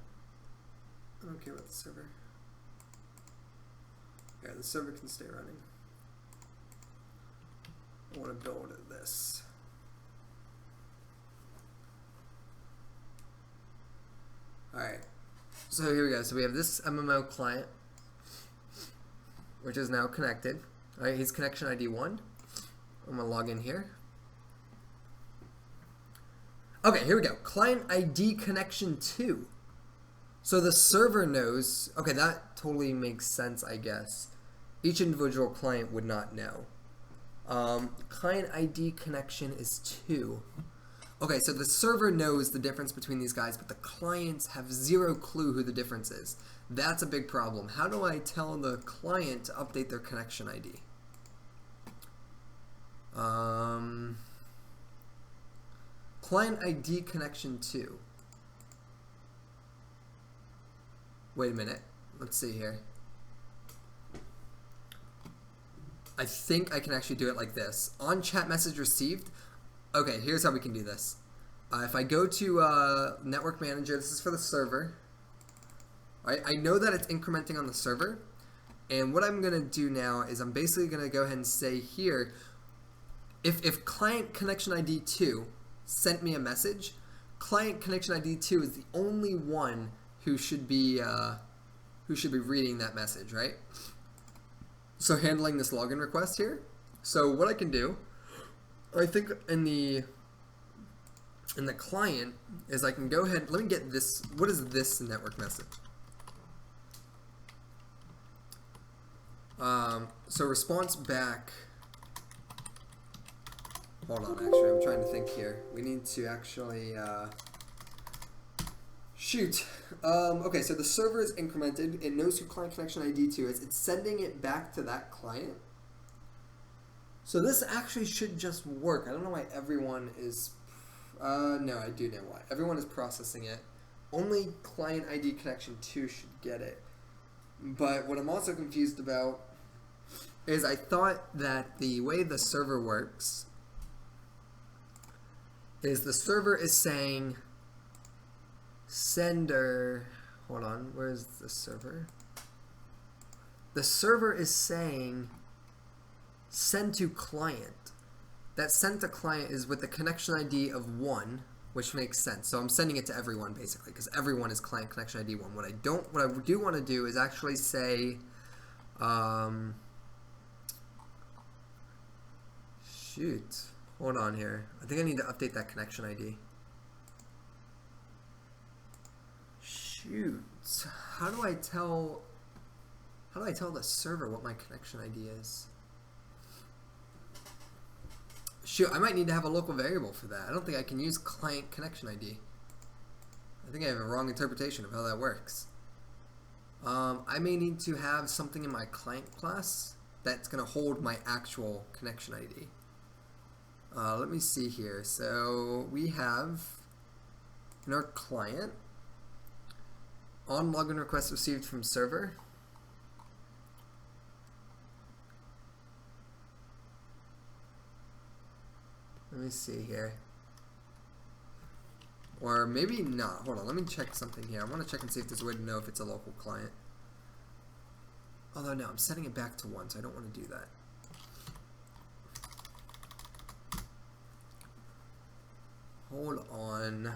I don't care about the server. Yeah, the server can stay running. I want to build this. Alright. So here we go. So we have this MMO client, which is now connected. Alright, he's connection ID 1. I'm going to log in here. Okay, here we go. Client ID connection 2. So the server knows. Okay, that totally makes sense, I guess. Each individual client would not know. Client ID connection is 2. Okay, so the server knows the difference between these guys, but the clients have 0 clue who the difference is. That's a big problem. How do I tell the client to update their connection ID? Client ID connection 2. Wait a minute. Let's see here. I think I can actually do it like this. On chat message received. Okay, here's how we can do this. If I go to Network Manager, this is for the server. Right, I know that it's incrementing on the server. And what I'm going to do now is I'm basically going to go ahead and say here, if client connection ID 2 sent me a message, client connection ID 2 is the only one who should be reading that message, right? So handling this login request here. So what I can do, I think in the client is I can go ahead, let me get this, what is this network message? So response back. Hold on, actually, I'm trying to think here. We need to actually, shoot. Okay, so the server is incremented. It knows who client connection ID 2 is. It's sending it back to that client. So this actually should just work. I don't know why everyone is, no, I do know why. Everyone is processing it. Only client ID connection 2 should get it. But what I'm also confused about is I thought that the way the server works is the server is saying sender, hold on, where's the server? The server is saying send to client. That send to client is with the connection ID of 1, which makes sense. So I'm sending it to everyone basically because everyone is client connection ID 1. What I do want to do is actually say shoot. Hold on here. I think I need to update that connection ID. Shoot. How do I tell the server what my connection ID is? Shoot, I might need to have a local variable for that. I don't think I can use client connection ID. I think I have a wrong interpretation of how that works. I may need to have something in my client class that's going to hold my actual connection ID. Let me see here. So we have in our client on login request received from server. Let me see here. Or maybe not. Hold on, let me check something here. I want to check and see if there's a way to know if it's a local client. Although no, I'm setting it back to 1, so I don't want to do that. Hold on.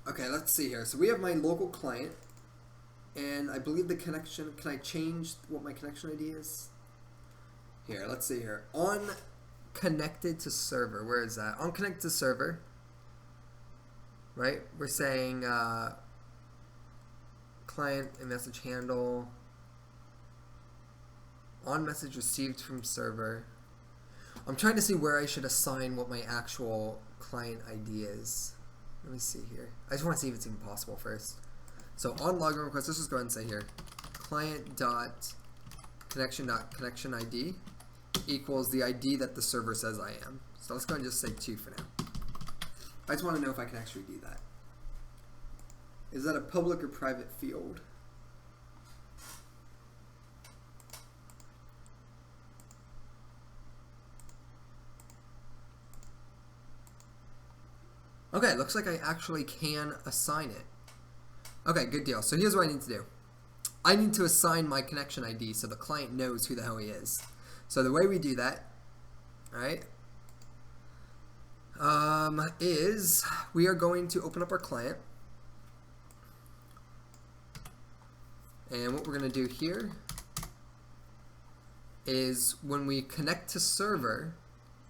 Okay, let's see here. So we have my local client, and I believe the connection, can I change what my connection ID is? Here, let's see here. On connected to server, where is that? On connected to server, right? We're saying client and message handle, on message received from server. I'm trying to see where I should assign what my actual client ID is. Let me see here. I just want to see if it's even possible first. So on login request, let's just go ahead and say here, client dot connection ID equals the ID that the server says I am. So let's go ahead and just say 2 for now. I just want to know if I can actually do that. Is that a public or private field? Okay, looks like I actually can assign it. Okay, good deal. So here's what I need to do. I need to assign my connection ID so the client knows who the hell he is. So the way we do that, alright, is we are going to open up our client. And what we're going to do here is when we connect to server,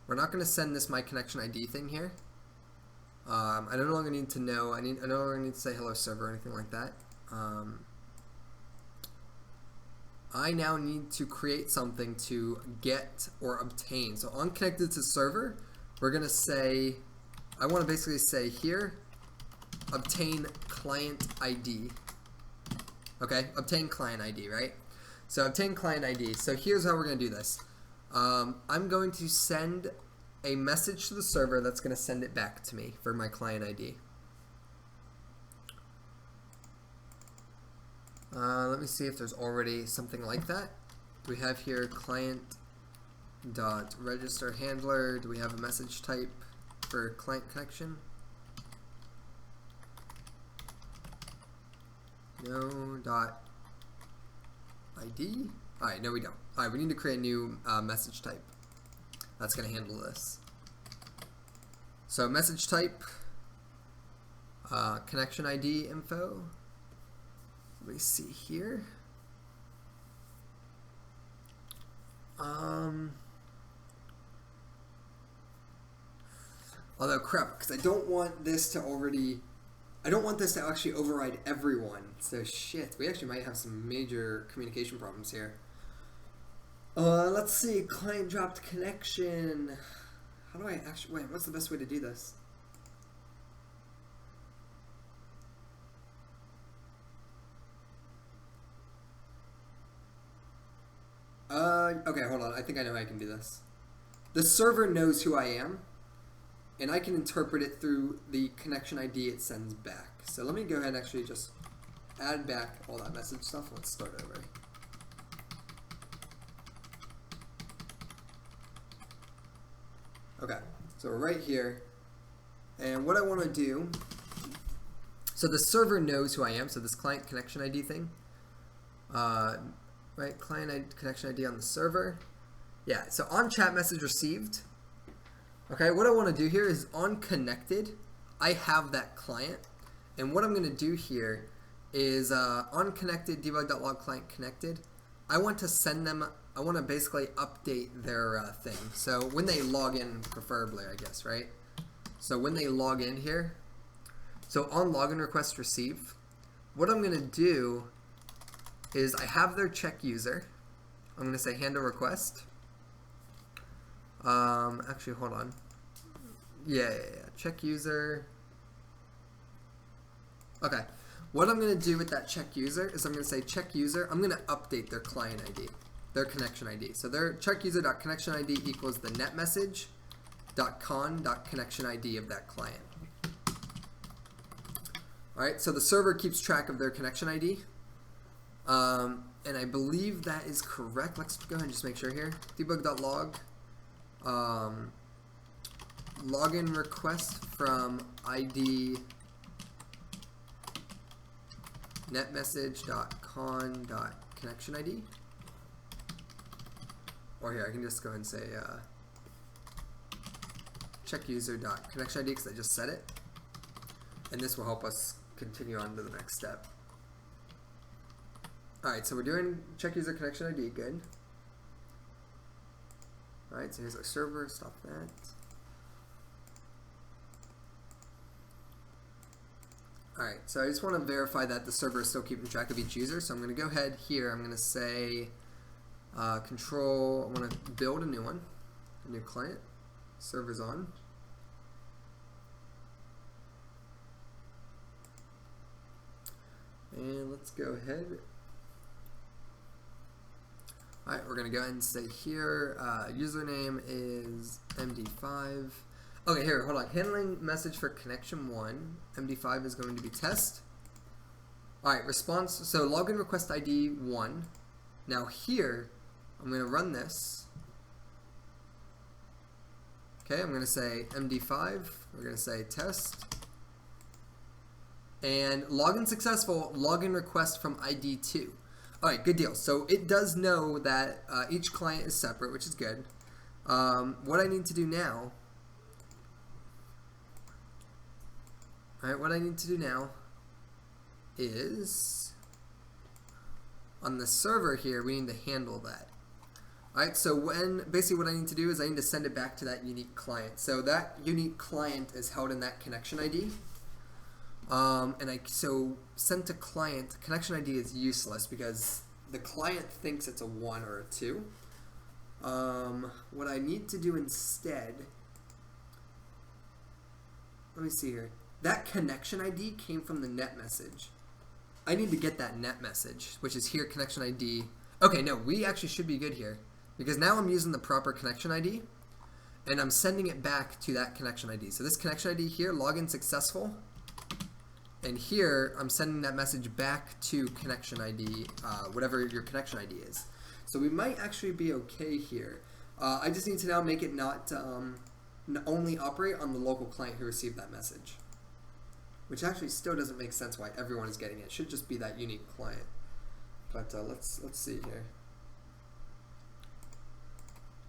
we're not going to send this my connection ID thing here. I no longer need to know, I no longer need to say hello server or anything like that. I now need to create something to get or obtain. So on connected to server, we're going to say, I want to basically say here, obtain client ID. Okay, obtain client ID, right? So obtain client ID. So here's how we're going to do this. I'm going to send a message to the server that's going to send it back to me for my client ID. Let me see if there's already something like that. Do we have here client dot register handler? Do we have a message type for client connection? No dot ID. All right, no, we don't. All right, we need to create a new message type that's going to handle this. So message type, connection ID info. Let me see here. Although crap, because I don't want this to already I don't want this to actually override everyone. So shit, we actually might have some major communication problems here. Let's see, client dropped connection. How do I actually, wait, what's the best way to do this? Okay, hold on, I think I know how I can do this. The server knows who I am, and I can interpret it through the connection ID it sends back. So let me go ahead and actually just add back all that message stuff. Let's start over. Okay, so we're right here, and what I want to do, so the server knows who I am, so this client connection ID thing, right, client ID, connection ID on the server, yeah, so on chat message received, okay, what I want to do here is on connected, I have that client, and what I'm going to do here is on connected debug.log client connected, I want to send them, I want to basically update their thing. So when they log in, preferably, I guess, right? So when they log in here, so on login request receive, what I'm going to do is I have their check user. I'm going to say handle request. Actually, hold on. Yeah. Check user. Okay. What I'm going to do with that check user is I'm going to say check user. I'm going to update their client ID, their connection ID. So their check user.connection ID equals the net message.con.connection ID of that client. All right. So the server keeps track of their connection ID. And I believe that is correct. Let's go ahead and just make sure here. Debug.log. Login request from ID netmessage.con.connection ID. Or here, I can just go and say check user.connection ID because I just set it. And this will help us continue on to the next step. Alright, so we're doing check user connection ID, good. Alright, so here's our server, stop that. Alright, so I just want to verify that the server is still keeping track of each user, so I'm going to go ahead here, I'm going to say control, I want to build a new one, a new client, server's on. And let's go ahead. Alright, we're going to go ahead and say here, username is MD5. Okay, here, hold on. Handling message for connection 1. MD5 is going to be test. Alright, response. So login request ID 1. Now here, I'm going to run this. Okay, I'm going to say MD5. We're going to say test. And login successful, login request from ID 2. Alright, good deal. So it does know that each client is separate, which is good. What I need to do now, is on the server here, we need to handle that. Alright, so basically what I need to do is I need to send it back to that unique client. So that unique client is held in that connection ID. So sent to client, connection ID is useless because the client thinks it's a 1 or a 2. What I need to do instead, let me see here. That connection ID came from the net message. I need to get that net message, which is here connection ID. Okay, no, we actually should be good here because now I'm using the proper connection ID and I'm sending it back to that connection ID. So this connection ID here, login successful. And here, I'm sending that message back to connection ID, whatever your connection ID is. So we might actually be okay here. I just need to now make it not only operate on the local client who received that message. Which actually still doesn't make sense why everyone is getting it. It should just be that unique client. But let's see here.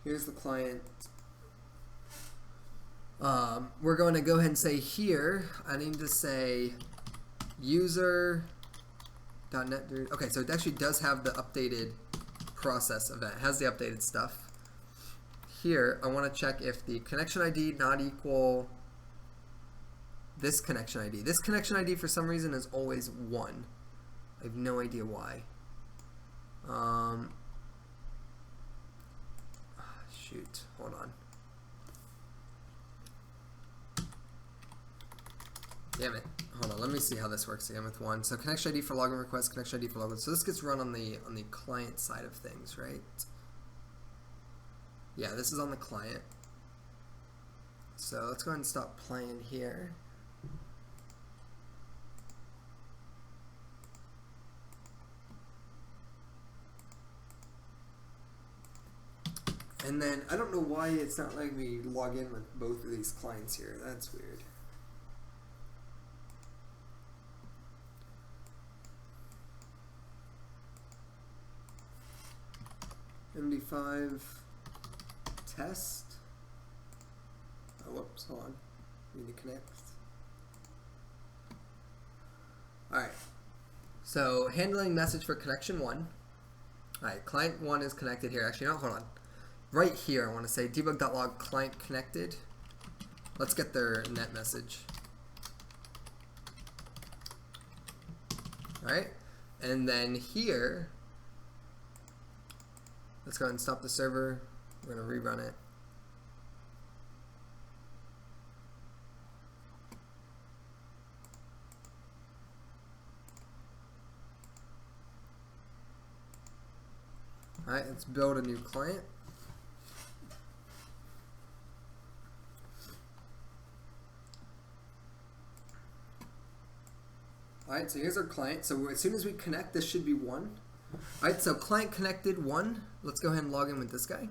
Here's the client. We're going to go ahead and say here, I need to say user.net. Okay, so it actually does have the updated process event. It has the updated stuff. Here, I want to check if the connection ID not equal this connection ID. This connection ID for some reason is always 1. I have no idea why. Shoot, hold on. Damn it. Hold on, let me see how this works again with 1. So connection ID for login request, connection ID for login. So this gets run on the client side of things, right? Yeah, this is on the client. So let's go ahead and stop playing here. And then I don't know why it's not letting me log in with both of these clients here. That's weird. MD5 test. Oh, whoops, hold on. Need to connect. Alright. So handling message for connection 1. Alright, client 1 is connected here. Actually, no, hold on. Right here, I want to say debug.log client connected. Let's get their net message. Alright, and then here, let's go ahead and stop the server. We're going to rerun it. Alright, let's build a new client. Alright, so here's our client. So as soon as we connect, this should be 1. Alright, so client connected 1. Let's go ahead and log in with this guy.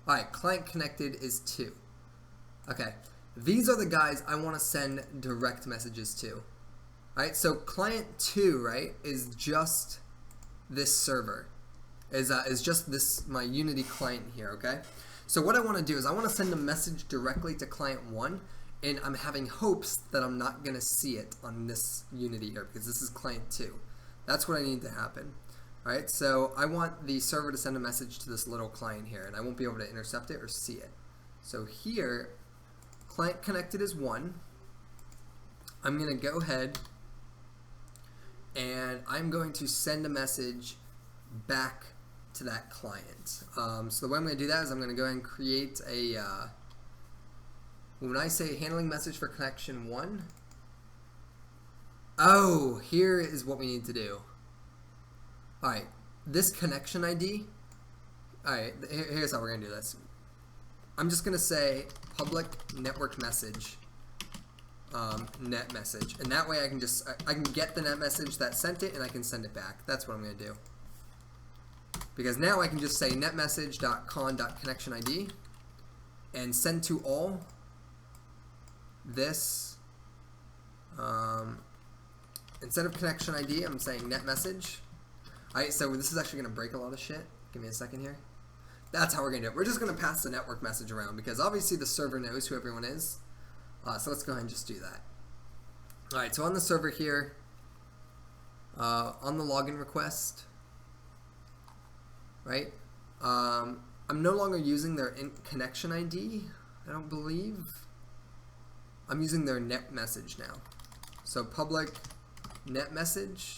Alright, client connected is 2. Okay, these are the guys I want to send direct messages to. Alright, so client 2, right, is just this server. Is just this, my Unity client here, okay? So what I want to do is I want to send a message directly to client 1. And I'm having hopes that I'm not going to see it on this Unity here because this is client 2. That's what I need to happen. Alright, so I want the server to send a message to this little client here, and I won't be able to intercept it or see it. So here, client connected is 1. I'm going to go ahead and I'm going to send a message back to that client. So the way I'm going to do that is I'm going to go ahead and create a... when I say handling message for connection 1, oh, here is what we need to do. Alright, this connection ID, alright, here's how we're going to do this. I'm just going to say public network message, net message, and that way I can get the net message that sent it and I can send it back. That's what I'm going to do. Because now I can just say netmessage.con.connectionID and send to all this, instead of connection ID, I'm saying net message. Alright, so this is actually going to break a lot of shit. Give me a second here. That's how we're going to do it. We're just going to pass the network message around because obviously the server knows who everyone is. So let's go ahead and just do that. Alright, so on the server here, on the login request, right, I'm no longer using their connection ID, I don't believe. I'm using their net message now. So public net message,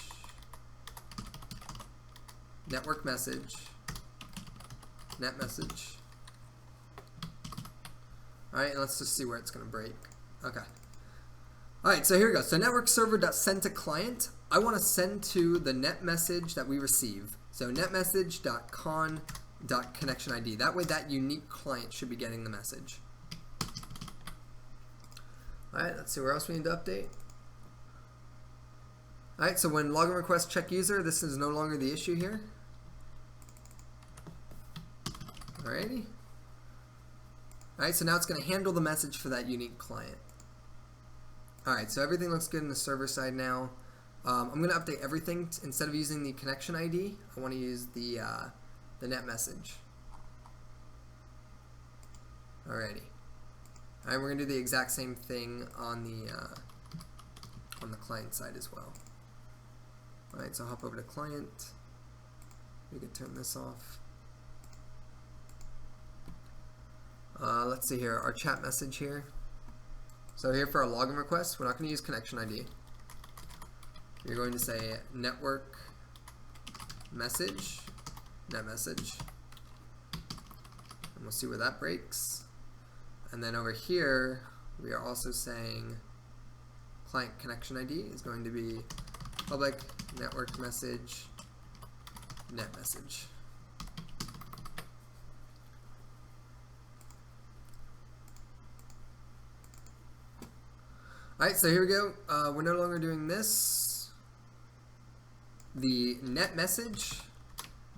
network message, net message. Alright, and let's just see where it's going to break. Okay. Alright, so here we go. So network server.send to client. I want to send to the net message that we receive. So netmessage.con.connectionID. That way that unique client should be getting the message. Alright, let's see where else we need to update. Alright, so when login request check user, this is no longer the issue here. Alrighty. Alright, so now it's going to handle the message for that unique client. Alright, so everything looks good in the server side now. I'm going to update everything. Instead of using the connection ID, I want to use the net message. Alrighty. Alright, we're going to do the exact same thing on the client side as well. Alright, so I'll hop over to client. We can turn this off. Let's see here, our chat message here. So here for our login request, we're not going to use connection ID. You're going to say network message, net message, and we'll see where that breaks. And then over here, we are also saying client connection ID is going to be public network message, net message. Alright, so here we go. We're no longer doing this. The net message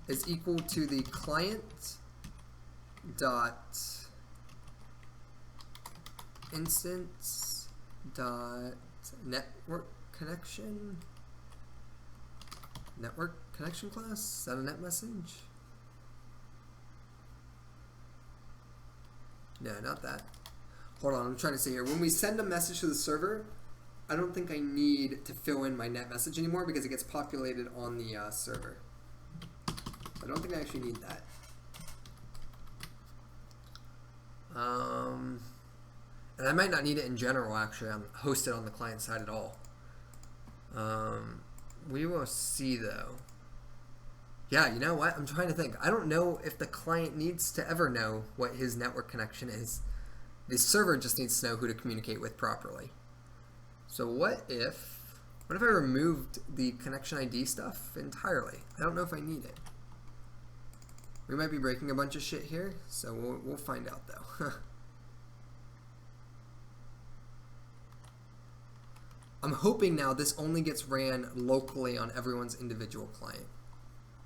is equal to the client dot instance dot network connection class. Is that a net message? No, not that. Hold on, I'm trying to see here. When we send a message to the server, I don't think I need to fill in my net message anymore because it gets populated on the server. I don't think I actually need that. And I might not need it in general, actually. I'm hosted on the client side at all. We will see, though. Yeah, you know what? I'm trying to think. I don't know if the client needs to ever know what his network connection is. The server just needs to know who to communicate with properly. So what if I removed the connection ID stuff entirely? I don't know if I need it. We might be breaking a bunch of shit here, so we'll find out though. I'm hoping now this only gets ran locally on everyone's individual client,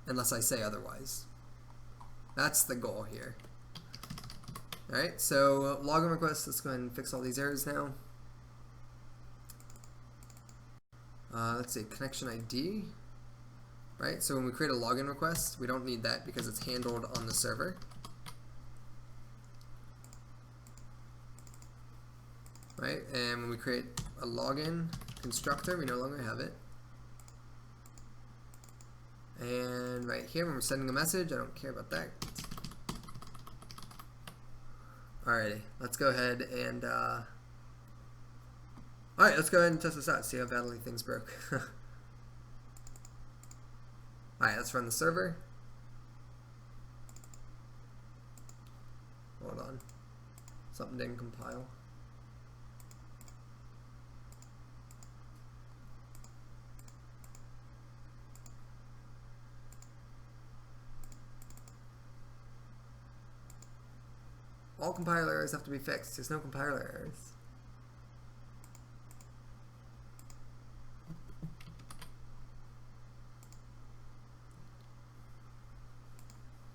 unless I say otherwise. That's the goal here. Alright, so login request, let's go ahead and fix all these errors now. Let's see, connection ID. Right, so when we create a login request, we don't need that because it's handled on the server. Right, and when we create a login constructor, we no longer have it. And right here, when we're sending a message, I don't care about that. Alrighty, let's go ahead and alright, let's go ahead and test this out, see how badly things broke. Alright, let's run the server. Hold on. Something didn't compile. All compiler errors have to be fixed. There's no compiler errors.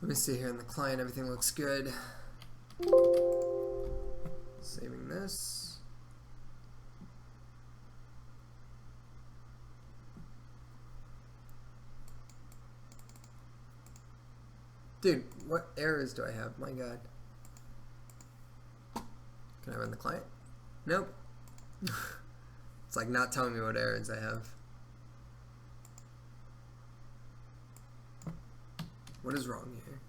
Let me see here in the client, everything looks good. Saving this. Dude, what errors do I have? My God. Can I run the client? Nope. It's like not telling me what errors I have. What is wrong here?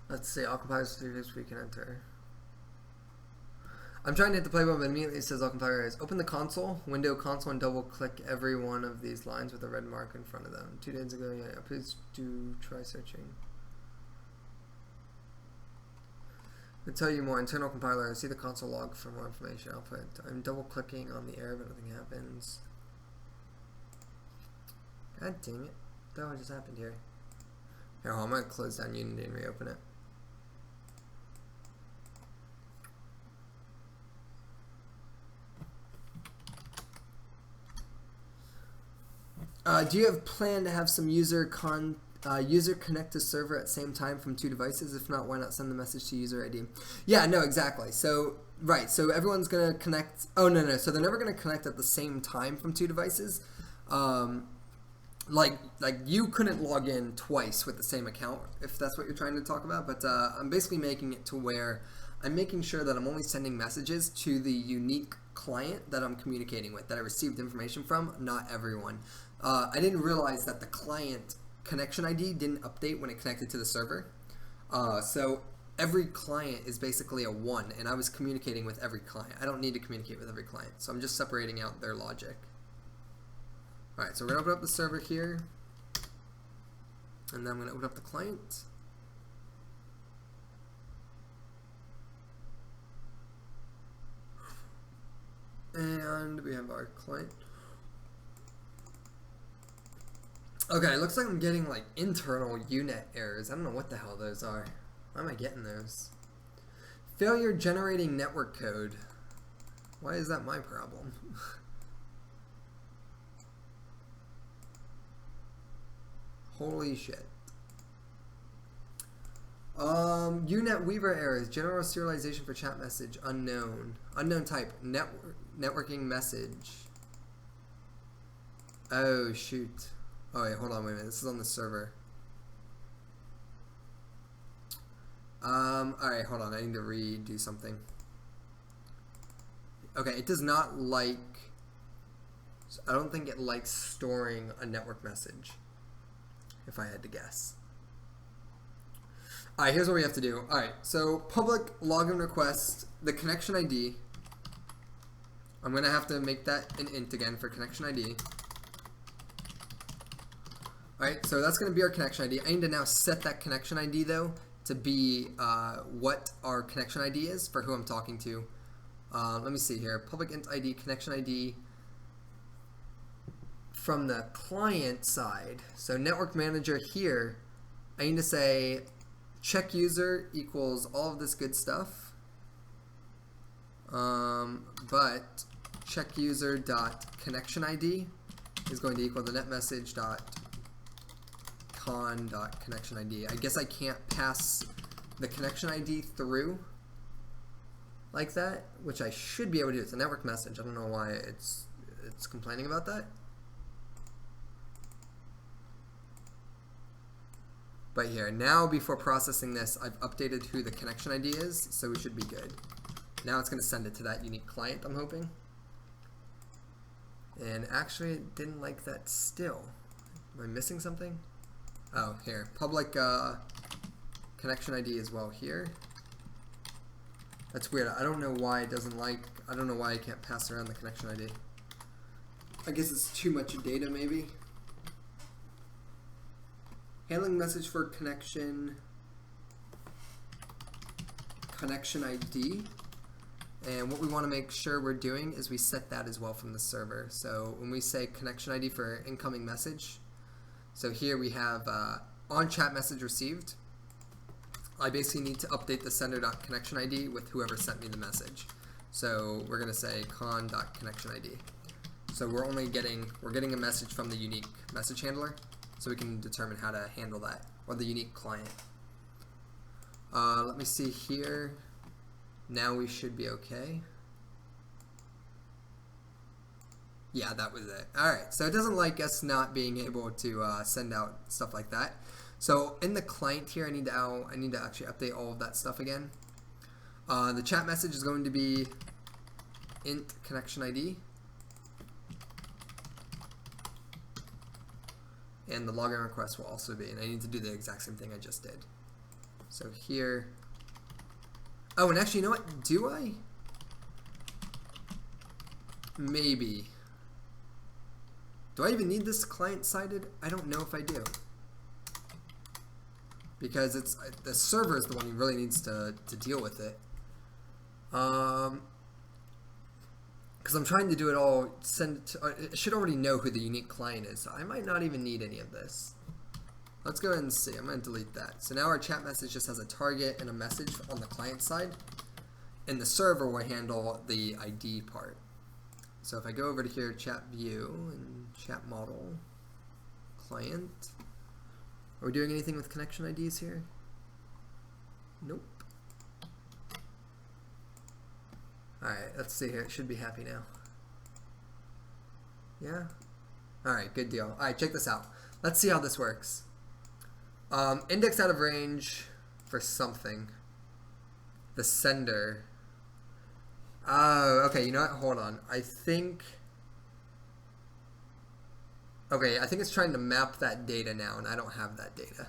Let's see, all compilers certificates we can enter. I'm trying to hit the play button, but immediately it says all compiler errors. Open the console, window console, and double click every one of these lines with a red mark in front of them. 2 days ago, yeah, please do try searching. To tell you more, internal compiler, see the console log for more information. Output. I'm double clicking on the error, but nothing happens. God dang it. What the hell just happened here? Here, I'm going to close down Unity and reopen it. Do you have plan to have some user connect to server at the same time from 2 devices? If not, why not send the message to user ID? Yeah, no, exactly. So, right, so everyone's going to connect. Oh, no. So they're never going to connect at the same time from 2 devices. Like you couldn't log in twice with the same account, if that's what you're trying to talk about. But I'm basically making it to where I'm making sure that I'm only sending messages to the unique client that I'm communicating with, that I received information from, not everyone. I didn't realize that the client connection ID didn't update when it connected to the server. So every client is basically a one, and I was communicating with every client. I don't need to communicate with every client, so I'm just separating out their logic. All right, so we're gonna open up the server here, and then I'm gonna open up the client. And we have our client. Okay, it looks like I'm getting like internal UNet errors. I don't know what the hell those are. Why am I getting those? Failure generating network code. Why is that my problem? Holy shit. UNet Weaver errors. General serialization for chat message unknown. Unknown type. Networking message. Oh shoot. Oh wait, hold on, wait a minute. This is on the server. Alright, hold on. I need to redo something. Okay, it does not like... I don't think it likes storing a network message, if I had to guess. Alright, here's what we have to do. Alright, so public login request, the connection ID. I'm going to have to make that an int again for connection ID. Alright, so that's going to be our connection ID. I need to now set that connection ID though to be what our connection ID is for who I'm talking to. Let me see here. Public int ID, connection ID from the client side. So network manager here, I need to say check user equals all of this good stuff. But check user dot connection ID is going to equal the net message dot con dot connection ID. I guess I can't pass the connection ID through like that, which I should be able to do. It's a network message. I don't know why it's complaining about that. But here, now before processing this, I've updated who the connection ID is, so we should be good. Now it's going to send it to that unique client, I'm hoping. And actually, it didn't like that still. Am I missing something? Oh, here. Public connection ID as well here. That's weird. I don't know why it doesn't like... I don't know why I can't pass around the connection ID. I guess it's too much data, maybe. Handling message for connection ID. And what we want to make sure we're doing is we set that as well from the server. So when we say connection ID for incoming message, so here we have on chat message received. I basically need to update the sender.connection ID with whoever sent me the message. So we're going to say con.connection ID. So we're getting a message from the unique message handler, so we can determine how to handle that, or the unique client. Let me see here. Now we should be okay. Yeah, that was it. Alright, so it doesn't like us not being able to send out stuff like that. So in the client here, I need to actually update all of that stuff again. The chat message is going to be int connection ID. And the login request will also be, and I need to do the exact same thing I just did. So here, oh, and actually, you know what? Do I? Maybe. Do I even need this client-sided? I don't know if I do. Because it's the server is the one who really needs to deal with it. Because I'm trying to do it all, it should already know who the unique client is, so I might not even need any of this. Let's go ahead and see. I'm going to delete that. So now our chat message just has a target and a message on the client side, and the server will handle the ID part. So if I go over to here, chat view and chat model, client. Are we doing anything with connection IDs here? Nope. Alright, let's see here. It should be happy now. Yeah? Alright, good deal. Alright, check this out. Let's see how this works. Index out of range for something. The sender. Oh, okay, you know what? Hold on. I think it's trying to map that data now, and I don't have that data.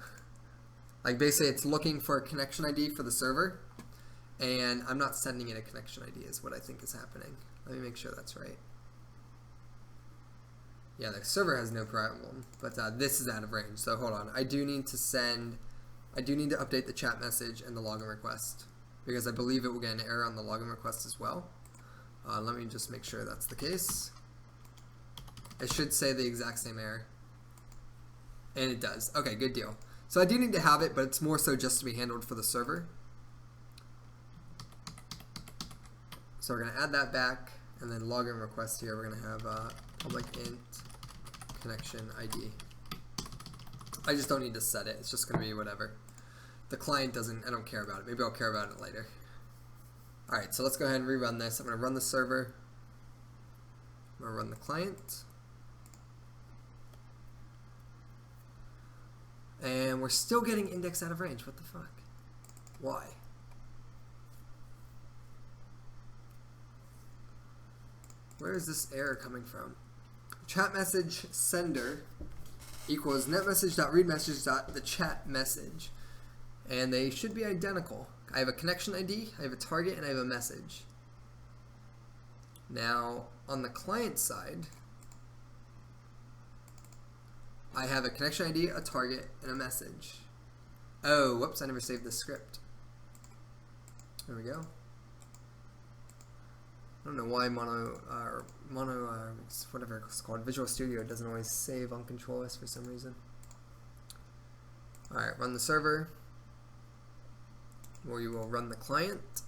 Like basically it's looking for a connection ID for the server, and I'm not sending it a connection ID is what I think is happening. Let me make sure that's right. Yeah, the server has no problem, but this is out of range. So hold on, I do need to update the chat message and the login request, because I believe it will get an error on the login request as well. Let me just make sure that's the case. It should say the exact same error. And it does. Okay, good deal. So I do need to have it, but it's more so just to be handled for the server. So we're going to add that back, and then login request here, we're going to have public int connection ID. I just don't need to set it. It's just going to be whatever. The client doesn't, I don't care about it. Maybe I'll care about it later. Alright, so let's go ahead and rerun this. I'm going to run the server. I'm going to run the client. And we're still getting index out of range. What the fuck? Why? Where is this error coming from? Chat message sender equals netmessage.readMessage.the chat message. And they should be identical. I have a connection ID, I have a target, and I have a message. Now, on the client side, I have a connection ID, a target, and a message. Oh, whoops, I never saved the script. There we go. I don't know why whatever it's called, Visual Studio doesn't always save on Control S for some reason. Alright, run the server. We will run the client.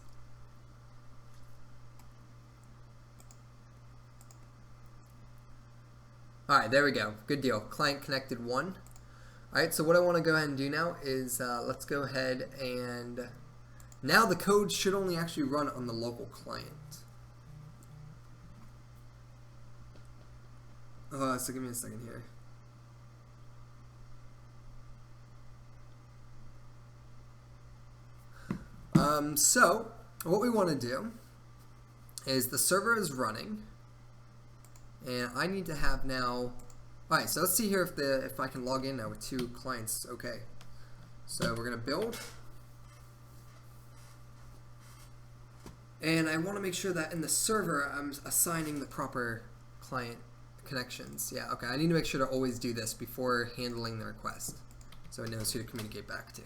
Alright, there we go. Good deal. Client connected 1. Alright, so what I want to go ahead and do now is let's go ahead and now the code should only actually run on the local client. So give me a second here. So what we want to do is the server is running, and I need to have now. Alright, so let's see here if I can log in now with 2 clients. Okay, so we're gonna build, and I want to make sure that in the server I'm assigning the proper client connections. Yeah, okay, I need to make sure to always do this before handling the request, so it knows who to communicate back to.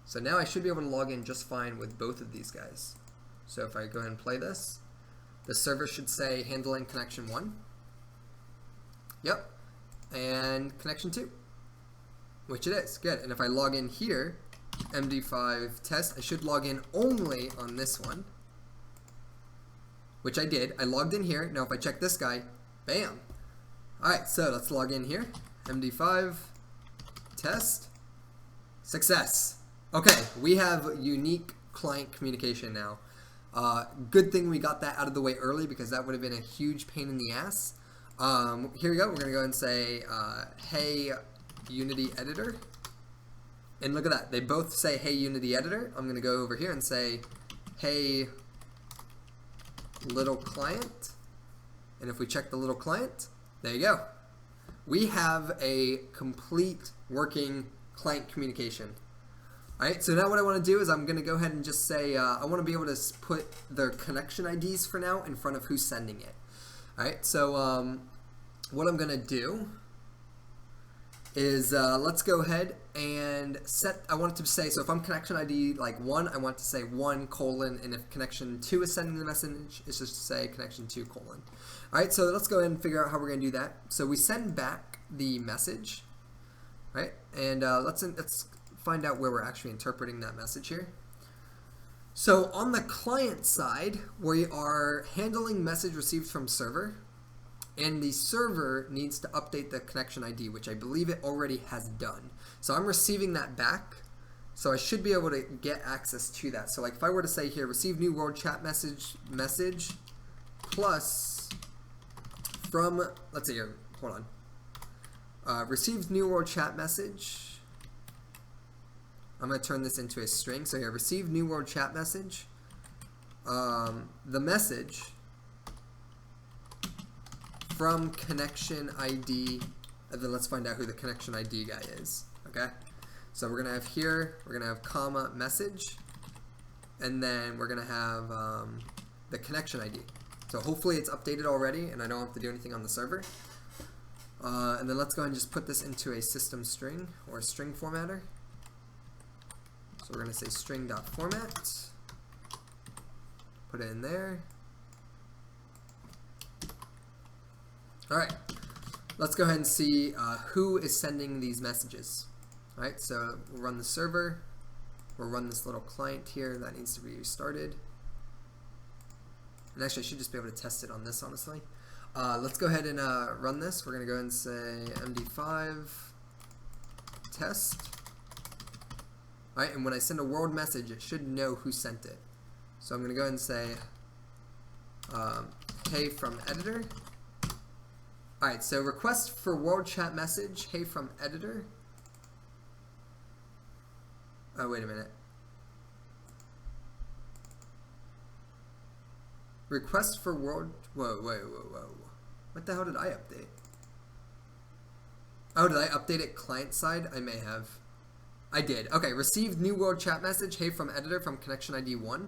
So now I should be able to log in just fine with both of these guys. So if I go ahead and play this, the server should say handling connection 1. Yep. And connection 2, which it is. Good. And if I log in here, MD5 test, I should log in only on this one, which I did. I logged in here. Now if I check this guy, bam. Alright, so let's log in here. MD5 test. Success. Okay, we have unique client communication now. Good thing we got that out of the way early, because that would have been a huge pain in the ass. Here we go. We're going to go and say, hey, Unity Editor. And look at that. They both say, hey, Unity Editor. I'm going to go over here and say, hey, little client. And if we check the little client, there you go. We have a complete working client communication. Alright, so now what I want to do is I'm going to go ahead and just say, I want to be able to put their connection IDs for now in front of who's sending it. Alright, so what I'm going to do is let's go ahead and set, I want it to say, so if I'm connection ID like 1, I want to say 1 colon, and if connection 2 is sending the message, it's just to say connection 2 colon. Alright, so let's go ahead and figure out how we're going to do that. So we send back the message, right? And let's find out where we're actually interpreting that message here. So on the client side, we are handling message received from server, and the server needs to update the connection ID, which I believe it already has done. So I'm receiving that back, so I should be able to get access to that. So like if I were to say here, receive new world chat message plus from, let's see here, hold on. Received new world chat message. I'm going to turn this into a string. So here, receive new world chat message. The message from connection ID, and then let's find out who the connection ID guy is. Okay. So we're gonna have here, we're gonna have comma message, and then we're gonna have the connection ID. So hopefully it's updated already and I don't have to do anything on the server. And then let's go ahead and just put this into a system string or a string formatter. So we're going to say string.format. Put it in there. Alright, let's go ahead and see who is sending these messages. Alright, so we'll run the server. We'll run this little client here that needs to be restarted. And actually I should just be able to test it on this, honestly. Let's go ahead and run this. We're going to go ahead and say MD5 test. Alright, and when I send a world message, it should know who sent it. So I'm going to go ahead and say, hey from editor. Alright, so request for world chat message, hey from editor. Oh, wait a minute. Request for world, whoa. What the hell did I update? Oh, did I update it client side? I may have. I did. Okay, received new world chat message, hey from editor from connection ID 1.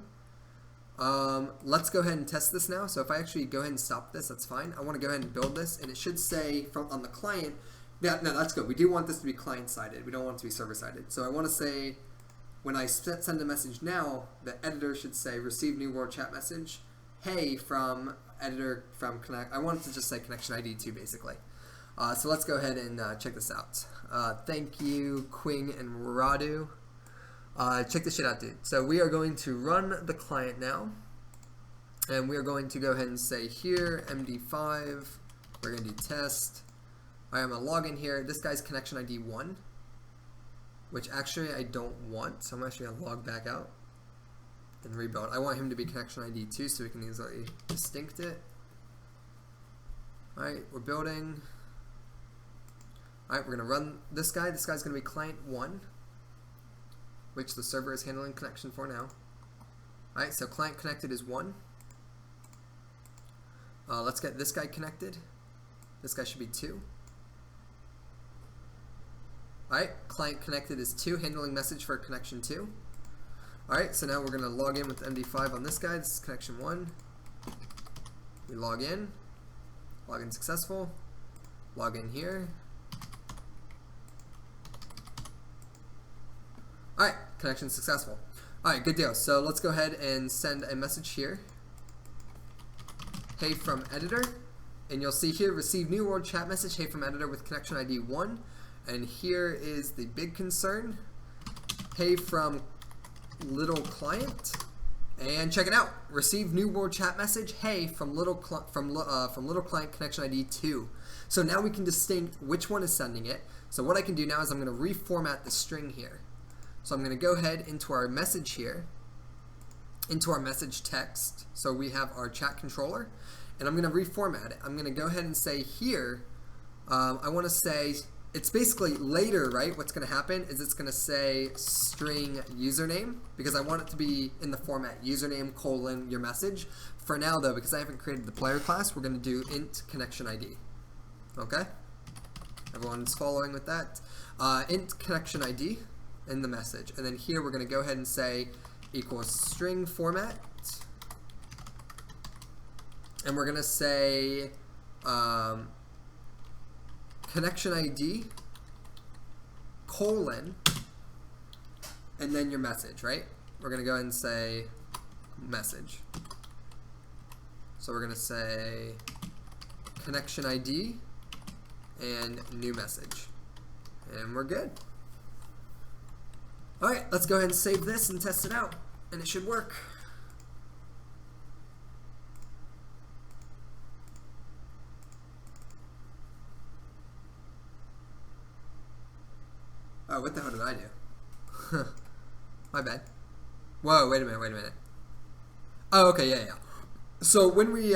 Let's go ahead and test this now. So if I actually go ahead and stop this, that's fine. I want to go ahead and build this, and it should say from on the client. Yeah, no, that's good. We do want this to be client-sided. We don't want it to be server-sided. So I want to say, when I send a message now, the editor should say receive new world chat message, hey from editor from connect. I want it to just say connection ID 2 basically. So let's go ahead and check this out. Thank you, Quing and Radu. Check this shit out, dude. So we are going to run the client now, and we are going to go ahead and say here MD5. We're going to do test. I'm going to log in here. This guy's connection ID 1, which actually I don't want. So I'm actually going to log back out and rebuild. I want him to be connection ID 2 so we can easily distinct it. Alright, we're building. Alright, we're going to run this guy. This guy's going to be client 1, which the server is handling connection for now. Alright, so client connected is 1. Let's get this guy connected. This guy should be 2. Alright, client connected is 2, handling message for connection 2. Alright, so now we're going to log in with MD5 on this guy. This is connection 1. We log in successful. Log in here. Alright, connection successful. Alright, good deal. So let's go ahead and send a message here. Hey from editor. And you'll see here, receive new world chat message, hey from editor with connection ID 1. And here is the big concern. Hey from little client. And check it out. Receive new world chat message, hey from little client connection ID 2. So now we can distinct which one is sending it. So what I can do now is I'm going to reformat the string here. So I'm going to go ahead into our message here, into our message text. So we have our chat controller, and I'm going to reformat it. I'm going to go ahead and say here, I want to say, it's basically later, right? What's going to happen is it's going to say string username, because I want it to be in the format username colon your message. For now though, because I haven't created the player class, we're going to do int connection ID. Okay? Everyone's following with that? Int connection ID in the message. And then here we're going to go ahead and say equals string format. And we're going to say connection ID colon and then your message, right? We're going to go ahead and say message. So we're going to say connection ID and new message. And we're good. Alright, let's go ahead and save this and test it out. And it should work. Oh, what the hell did I do? My bad. Whoa, wait a minute. Oh, okay, yeah. So when we,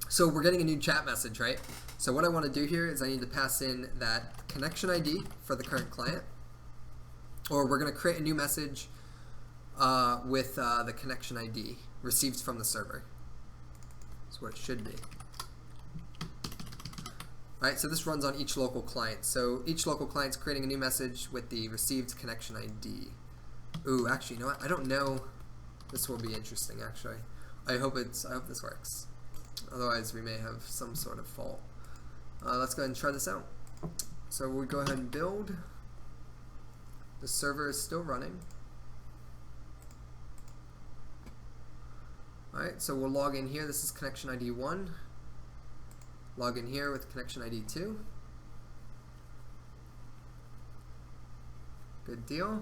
so we're getting a new chat message, right? So what I want to do here is I need to pass in that connection ID for the current client. Or we're going to create a new message with the connection ID received from the server. That's what it should be. Alright, so this runs on each local client. So each local client's creating a new message with the received connection ID. Ooh, actually, you know what? I don't know. This will be interesting, actually. I hope this works. Otherwise, we may have some sort of fault. Let's go ahead and try this out. So we'll go ahead and build. The server is still running. Alright, so we'll log in here. This is connection ID 1. Log in here with connection ID 2. Good deal.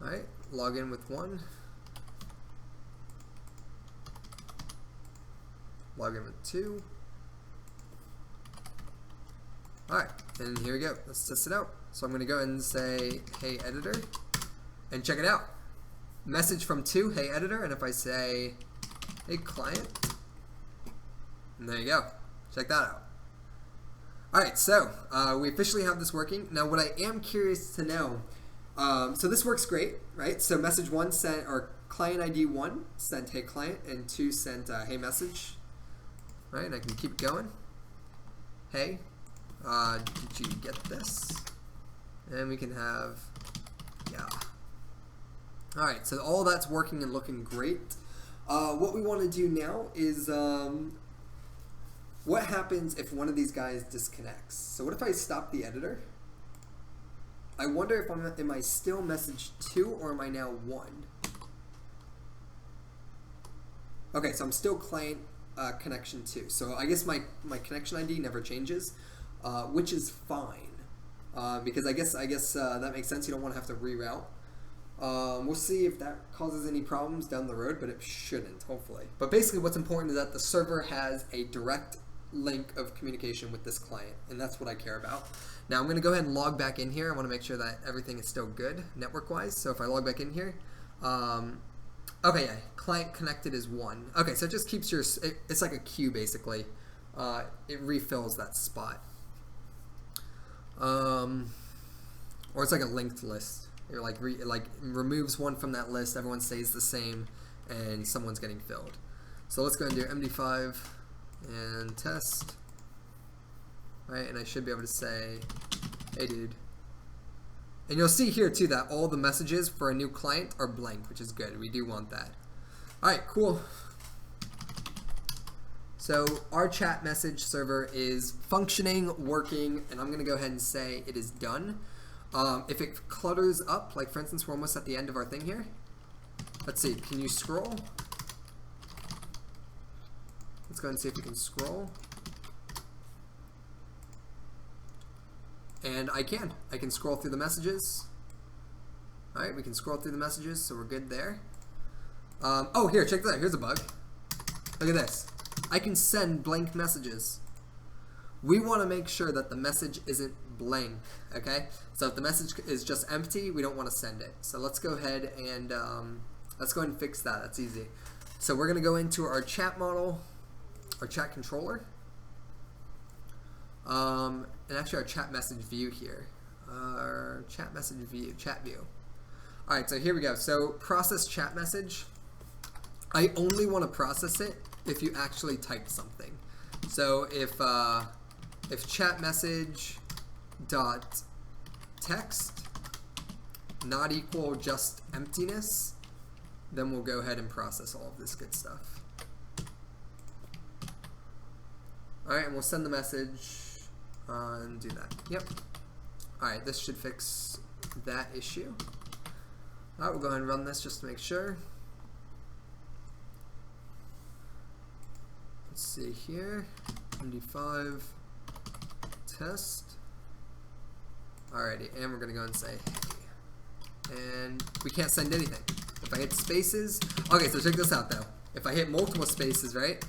Alright, log in with 1. Log in with 2. Alright, and here we go. Let's test it out. So I'm going to go ahead and say, hey editor, and check it out. Message from 2, hey editor, and if I say, hey client, and there you go. Check that out. Alright, so we officially have this working. Now what I am curious to know, so this works great, right? So message 1 sent, or client ID 1 sent hey client, and 2 sent hey message. Right, and I can keep going. Hey, did you get this? And we can have, yeah. Alright, so all that's working and looking great. What we want to do now is, what happens if one of these guys disconnects? So what if I stop the editor? I wonder if am I still message 2 or am I now 1? Okay, so I'm still client connection 2. So I guess my connection ID never changes, which is fine. Because I guess that makes sense. You don't want to have to reroute. We'll see if that causes any problems down the road, but it shouldn't, hopefully. But basically what's important is that the server has a direct link of communication with this client, and that's what I care about. Now I'm going to go ahead and log back in here. I want to make sure that everything is still good network-wise. So if I log back in here, okay, yeah, client connected is 1. Okay, so it just keeps your, it's like a queue basically. It refills that spot. Or it's like a linked list. It like removes one from that list, everyone stays the same, and someone's getting filled. So let's go and do MD5 and test. Right, and I should be able to say, hey dude. And you'll see here too that all the messages for a new client are blank, which is good. We do want that. Alright, cool. So our chat message server is functioning, working, and I'm going to go ahead and say it is done. If it clutters up, like for instance, we're almost at the end of our thing here. Let's see, can you scroll? Let's go ahead and see if we can scroll. And I can scroll through the messages. Alright, we can scroll through the messages, so we're good there. Oh, here, check that out. Here's a bug. Look at this. I can send blank messages. We want to make sure that the message isn't blank, okay? So if the message is just empty, we don't want to send it. So let's go ahead and fix that. That's easy. So we're going to go into our chat model, our chat controller, and actually our chat message view here. Our chat message view, chat view. All right, so here we go. So process chat message. I only want to process it if you actually type something. So if chat message dot text not equal just emptiness, then we'll go ahead and process all of this good stuff. Alright, and we'll send the message and do that. Yep. Alright, this should fix that issue. Alright, we'll go ahead and run this just to make sure. Let's see here. MD5 test. Alrighty, and we're gonna go and say hey. And we can't send anything. If I hit spaces, okay, so check this out though. If I hit multiple spaces, right?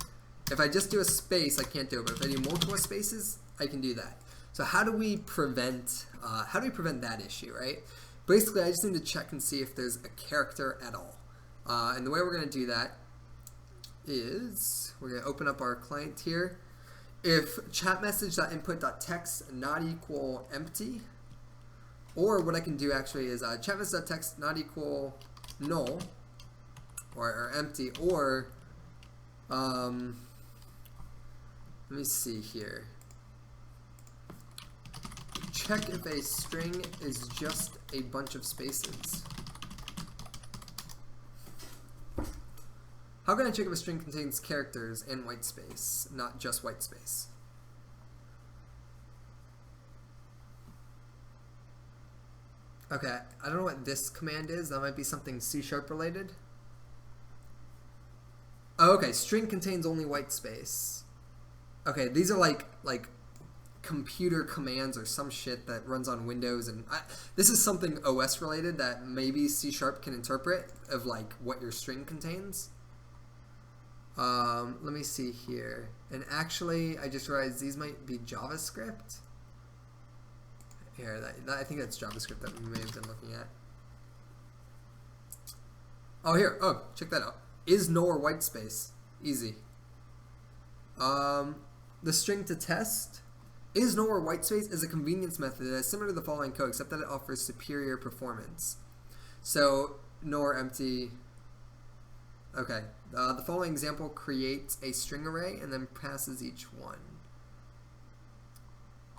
If I just do a space, I can't do it, but if I do multiple spaces, I can do that. So how do we prevent that issue, right? Basically, I just need to check and see if there's a character at all. And the way we're gonna do that is we're gonna open up our client here. If chat message.input.text not equal empty, or what I can do actually is chat message.text not equal null or empty, or let me see here. check if a string is just a bunch of spaces. How can I check if a string contains characters and white space, not just white space? Okay, I don't know what this command is. That might be something C# related. Oh, okay, string contains only white space. Okay, these are like computer commands or some shit that runs on Windows, and this is something OS related that maybe C# can interpret of like what your string contains. Let me see here. And actually, I just realized these might be JavaScript. Here, I think that's JavaScript that we may have been looking at. Oh, here. Oh, check that out. Is nor white space. Easy. The string to test. Is nor white space is a convenience method that is similar to the following code, except that it offers superior performance. So, nor empty. Okay. The following example creates a string array and then passes each one.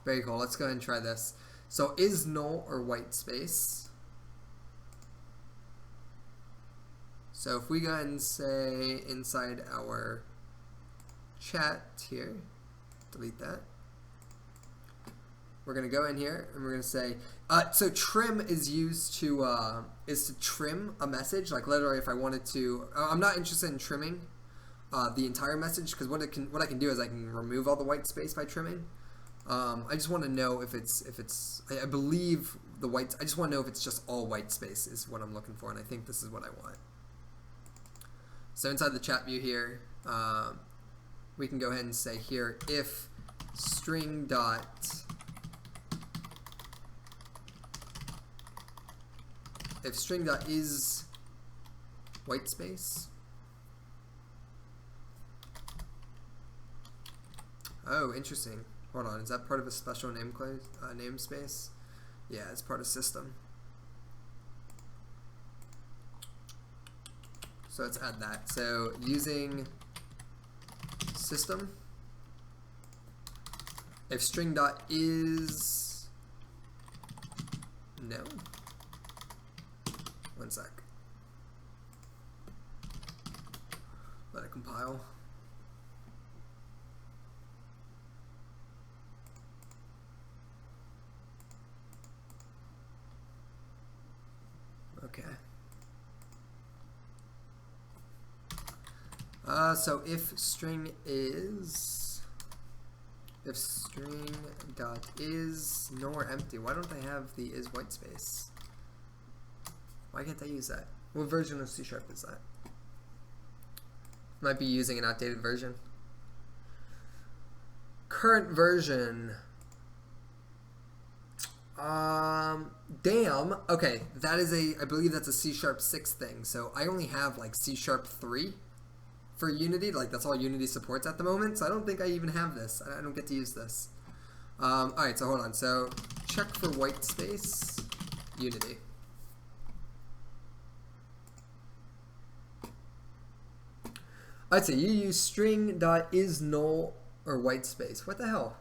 Very cool. Let's go ahead and try this. So is null or white space. So if we go ahead and say inside our chat here, delete that. We're going to go in here and we're going to say, so trim is used to trim a message. Like literally if I wanted to, I'm not interested in trimming the entire message, because what I can do is I can remove all the white space by trimming. I just want to know if it's I believe the white, I just want to know if it's just all white space is what I'm looking for, and I think this is what I want. So inside the chat view here, we can go ahead and say here, if string dot, if string dot is white space. Oh, interesting. Hold on, is that part of a special namespace? Yeah, it's part of system. So let's add that. So using system, if string dot is no. One sec. Let it compile. Okay. So if string dot is nor empty, why don't they have the is white space? Why can't they use that? What version of C# is that? Might be using an outdated version. Current version. Damn. Okay, that is I believe that's a C#6 thing. So I only have like C#3 for Unity. Like that's all Unity supports at the moment. So I don't think I even have this. I don't get to use this. Alright, so hold on. So check for white space, Unity. I'd say you use string dot is null or white space. What the hell?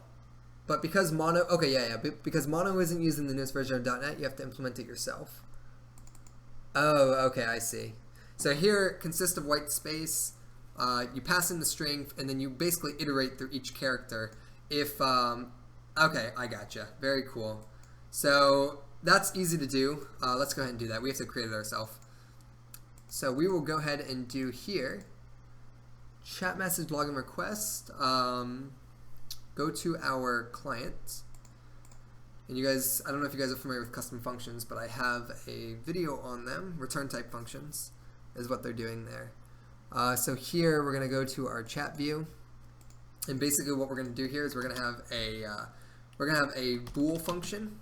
But because mono, okay, yeah, because mono isn't used in the newest version of .NET, you have to implement it yourself. Oh, okay, I see. So here it consists of white space. You pass in the string, and then you basically iterate through each character. If okay, I gotcha. Very cool. So that's easy to do. Let's go ahead and do that. We have to create it ourselves. So we will go ahead and do here. Chat message login request. Go to our client, and you guys, I don't know if you guys are familiar with custom functions, but I have a video on them. Return type functions is what they're doing there. So here we're going to go to our chat view, and basically what we're going to do here is we're going to have a bool function.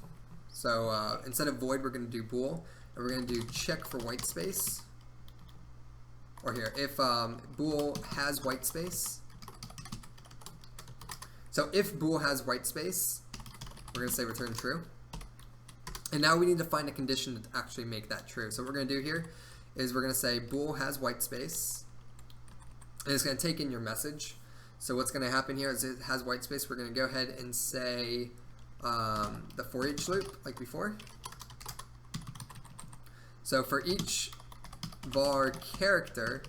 So instead of void, we're going to do bool, and we're going to do check for white space. Or here, if bool has white space. So if bool has white space, we're going to say return true. And now we need to find a condition to actually make that true. So what we're going to do here is we're going to say bool has white space. And it's going to take in your message. So what's going to happen here is it has white space. We're going to go ahead and say the for each loop like before. So for each var character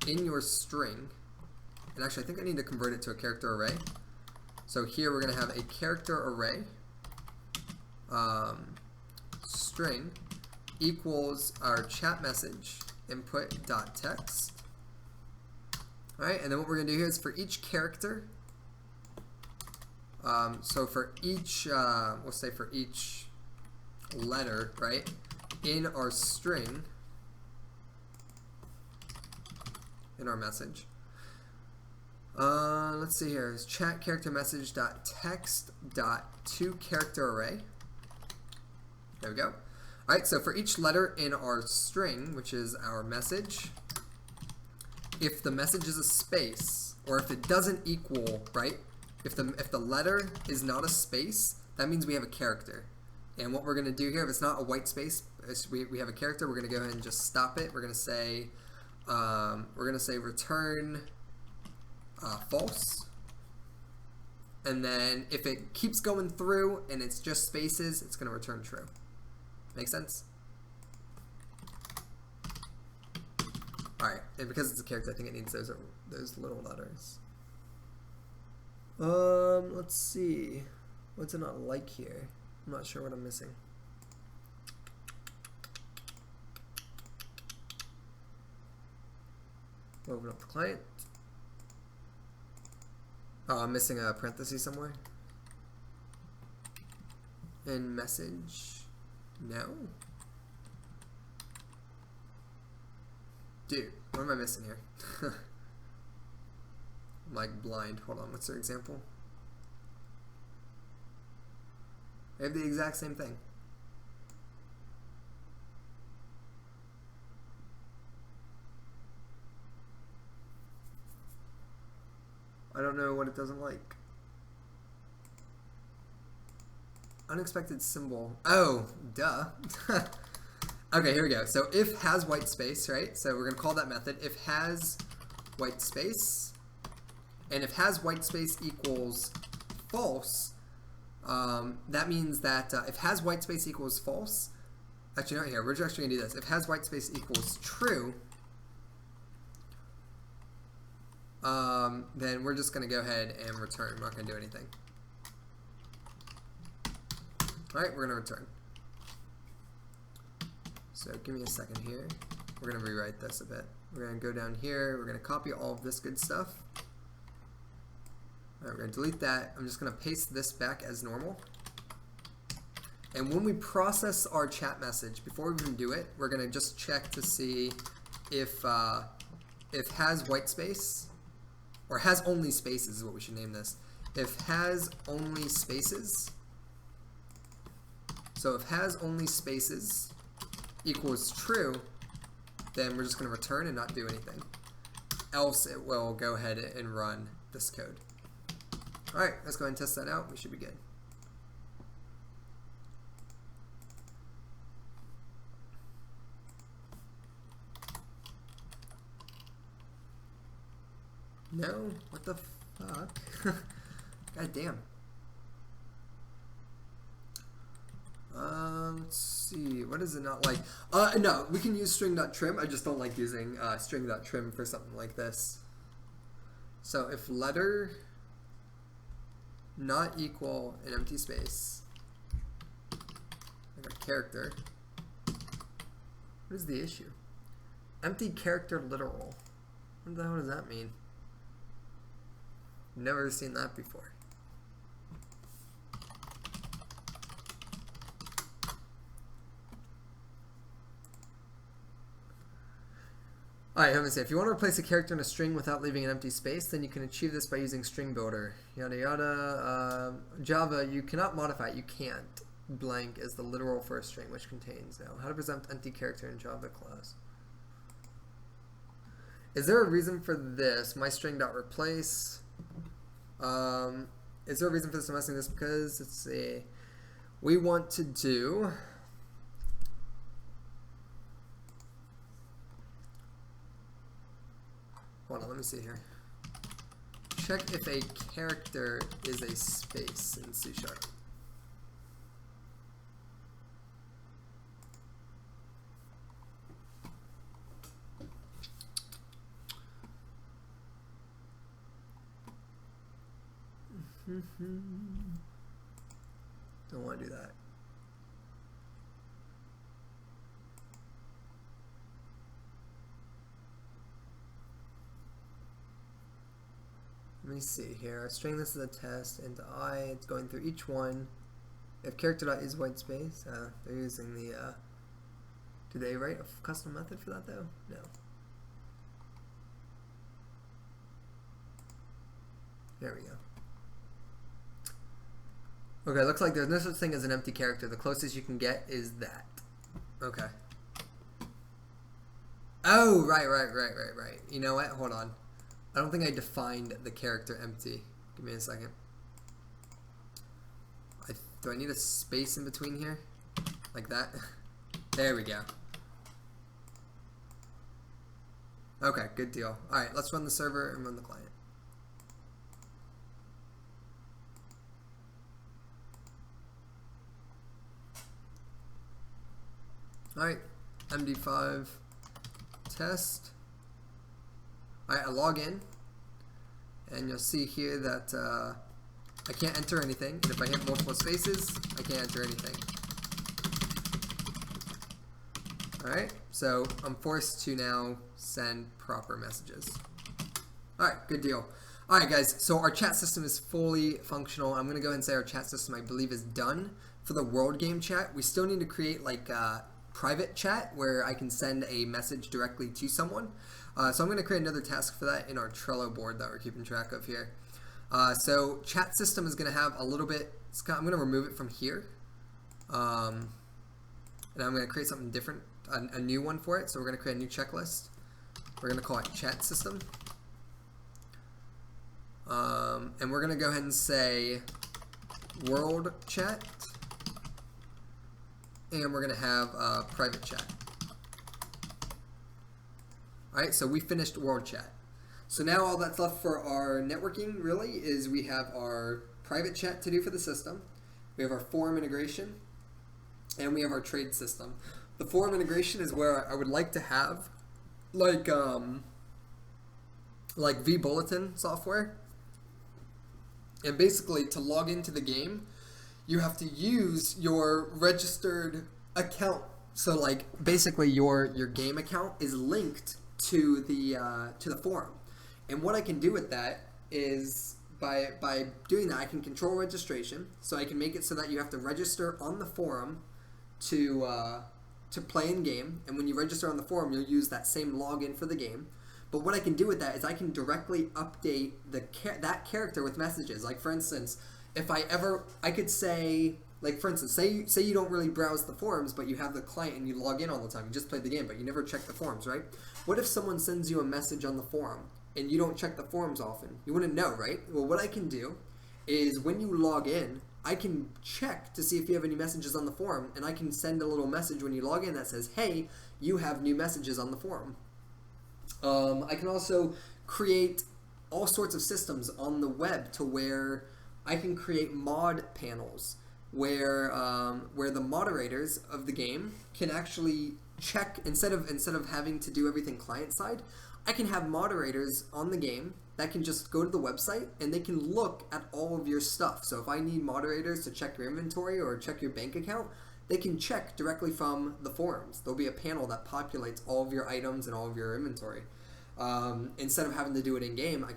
in your string, and actually I think I need to convert it to a character array. So here we're going to have a character array string equals our chat message input.text. Alright, and then what we're going to do here is for each character, so for each, we'll say for each letter, right, in our string, in our message, let's see here, is chat character message dot text dot to character array. There we go. Alright, so for each letter in our string, which is our message, if the message is a space, or if it doesn't equal, right, if the letter is not a space, that means we have a character. And what we're going to do here, if it's not a white space, we have a character, we're going to go ahead and just stop it. We're going to say return false. And then if it keeps going through and it's just spaces, it's going to return true. Make sense? Alright, and because it's a character, I think it needs those little letters. Let's see. What's it not like here? I'm not sure what I'm missing. Open up the client. Oh, I'm missing a parenthesis somewhere. And message. No. Dude, what am I missing here? I'm like blind. Hold on, what's their example? They have the exact same thing. I don't know what it doesn't like. Unexpected symbol. Oh, duh. Okay, here we go. So if has white space, right? So we're going to call that method if has white space. And if has white space equals false, that means that if has white space equals false, actually not here, we're just actually going to do this. If has white space equals true, then we're just going to go ahead and return. We're not going to do anything. Alright, we're going to return. So give me a second here. We're going to rewrite this a bit. We're going to go down here. We're going to copy all of this good stuff. Alright, we're going to delete that. I'm just going to paste this back as normal. And when we process our chat message, before we even do it, we're going to just check to see if has white space, or has only spaces is what we should name this. If has only spaces, so if has only spaces equals true, then we're just going to return and not do anything. Else it will go ahead and run this code. Alright, let's go ahead and test that out. We should be good. No? What the fuck? God damn. Let's see. What is it not like? No, we can use string.trim. I just don't like using string.trim for something like this. So if letter not equal an empty space, like a character, what is the issue? Empty character literal. What the hell does that mean? Never seen that before. Alright, let me see. If you want to replace a character in a string without leaving an empty space, then you can achieve this by using string builder. Yada yada. Java, you cannot modify it. You can't. Blank is the literal for a string which contains. Now, how to present empty character in Java class. Is there a reason for this? My string.replace. Is there a reason for this? I'm asking this because let's see. We want to do. Hold on, let me see here. Check if a character is a space in C#. Don't want to do that. Let me see here. String this as a test into I. It's going through each one. If character dot is white space, they're using the. Do they write a custom method for that though? No. There we go. Okay, looks like there's no such thing as an empty character. The closest you can get is that. Okay. Oh, right. You know what? Hold on. I don't think I defined the character empty. Give me a second. Do I need a space in between here? Like that? There we go. Okay, good deal. Alright, let's run the server and run the client. Alright, MD5 test. Alright, I log in, and you'll see here that I can't enter anything, and if I hit multiple spaces, I can't enter anything. Alright, so I'm forced to now send proper messages. Alright, good deal. Alright guys, so our chat system is fully functional. I'm going to go ahead and say our chat system, I believe, is done. For the world game chat, we still need to create like private chat where I can send a message directly to someone. So I'm going to create another task for that in our Trello board that we're keeping track of here. So chat system is going to have a little bit, I'm going to remove it from here. And I'm going to create something different, a new one for it. So we're going to create a new checklist. We're going to call it chat system. And we're going to go ahead and say world chat. And we're going to have a private chat. Alright, so we finished world chat. So now all that's left for our networking really is we have our private chat to do for the system. We have our forum integration. And we have our trade system. The forum integration is where I would like to have like vBulletin software. And basically to log into the game, you have to use your registered account. So like basically your game account is linked to the forum. And what I can do with that is by doing that I can control registration. So I can make it so that you have to register on the forum to play in game. And when you register on the forum, you'll use that same login for the game. But what I can do with that is I can directly update that character with messages. Like for instance, if I could say, like for instance, say you don't really browse the forums, but you have the client and you log in all the time. You just play the game, but you never check the forums, right? What if someone sends you a message on the forum and you don't check the forums often? You wouldn't know, right? Well, what I can do is when you log in, I can check to see if you have any messages on the forum, and I can send a little message when you log in that says, hey, you have new messages on the forum. I can also create all sorts of systems on the web to where I can create mod panels where the moderators of the game can actually check instead of having to do everything client side. I can have moderators on the game that can just go to the website and they can look at all of your stuff. So if I need moderators to check your inventory or check your bank account, they can check directly from the forums. There'll be a panel that populates all of your items and all of your inventory. Instead of having to do it in game, I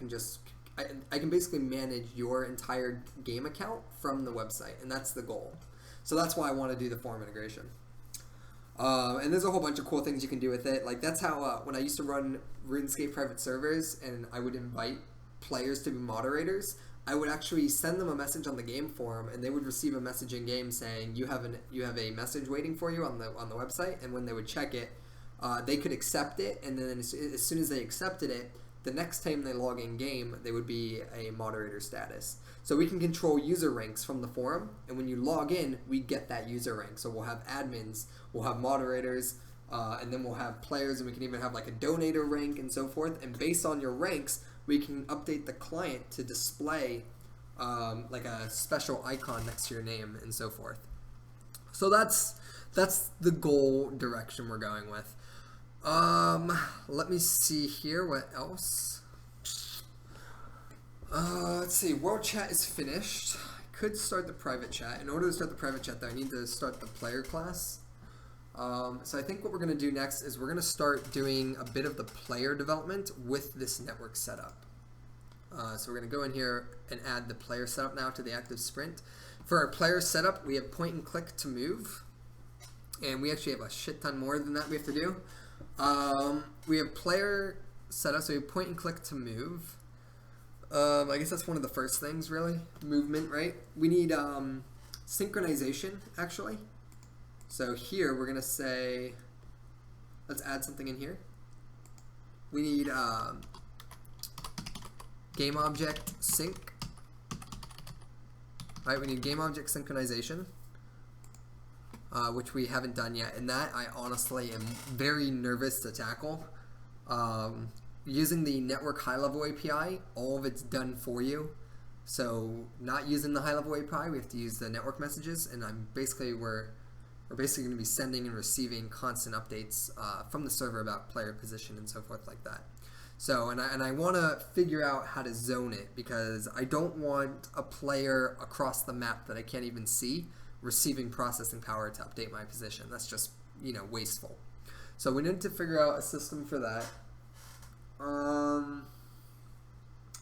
can basically manage your entire game account from the website, and that's the goal. So that's why I want to do the forum integration. And there's a whole bunch of cool things you can do with it. Like that's how when I used to run RuneScape private servers and I would invite players to be moderators, I would actually send them a message on the game forum, and they would receive a message in game saying you have a message waiting for you on the website. And when they would check it, they could accept it, and then as soon as they accepted it, the next time they log in game, they would be a moderator status. So we can control user ranks from the forum, and when you log in, we get that user rank. So we'll have admins, we'll have moderators, and then we'll have players, and we can even have like a donator rank and so forth. And based on your ranks, we can update the client to display like a special icon next to your name and so forth. So that's the goal direction we're going with. Let me see here what else. Let's see. World chat is finished. I could start the private chat. In order to start the private chat, though, I need to start the player class. So I think what we're going to do next is we're going to start doing a bit of the player development with this network setup. So we're going to go in here and add the player setup now to the active sprint. For our player setup, we have point and click to move. And we actually have a shit ton more than that we have to do. We have player setup, so we have point and click to move. I guess that's one of the first things, really. Movement, right? We need synchronization, actually. So here we're going to say, let's add something in here. We need game object sync. All right, we need game object synchronization, which we haven't done yet. And that I honestly am very nervous to tackle. Using the network high-level API, all of it's done for you. So not using the high-level API, we have to use the network messages, and we're basically going to be sending and receiving constant updates from the server about player position and so forth like that. So, and I want to figure out how to zone it, because I don't want a player across the map that I can't even see receiving processing power to update my position. That's just, wasteful. So we need to figure out a system for that.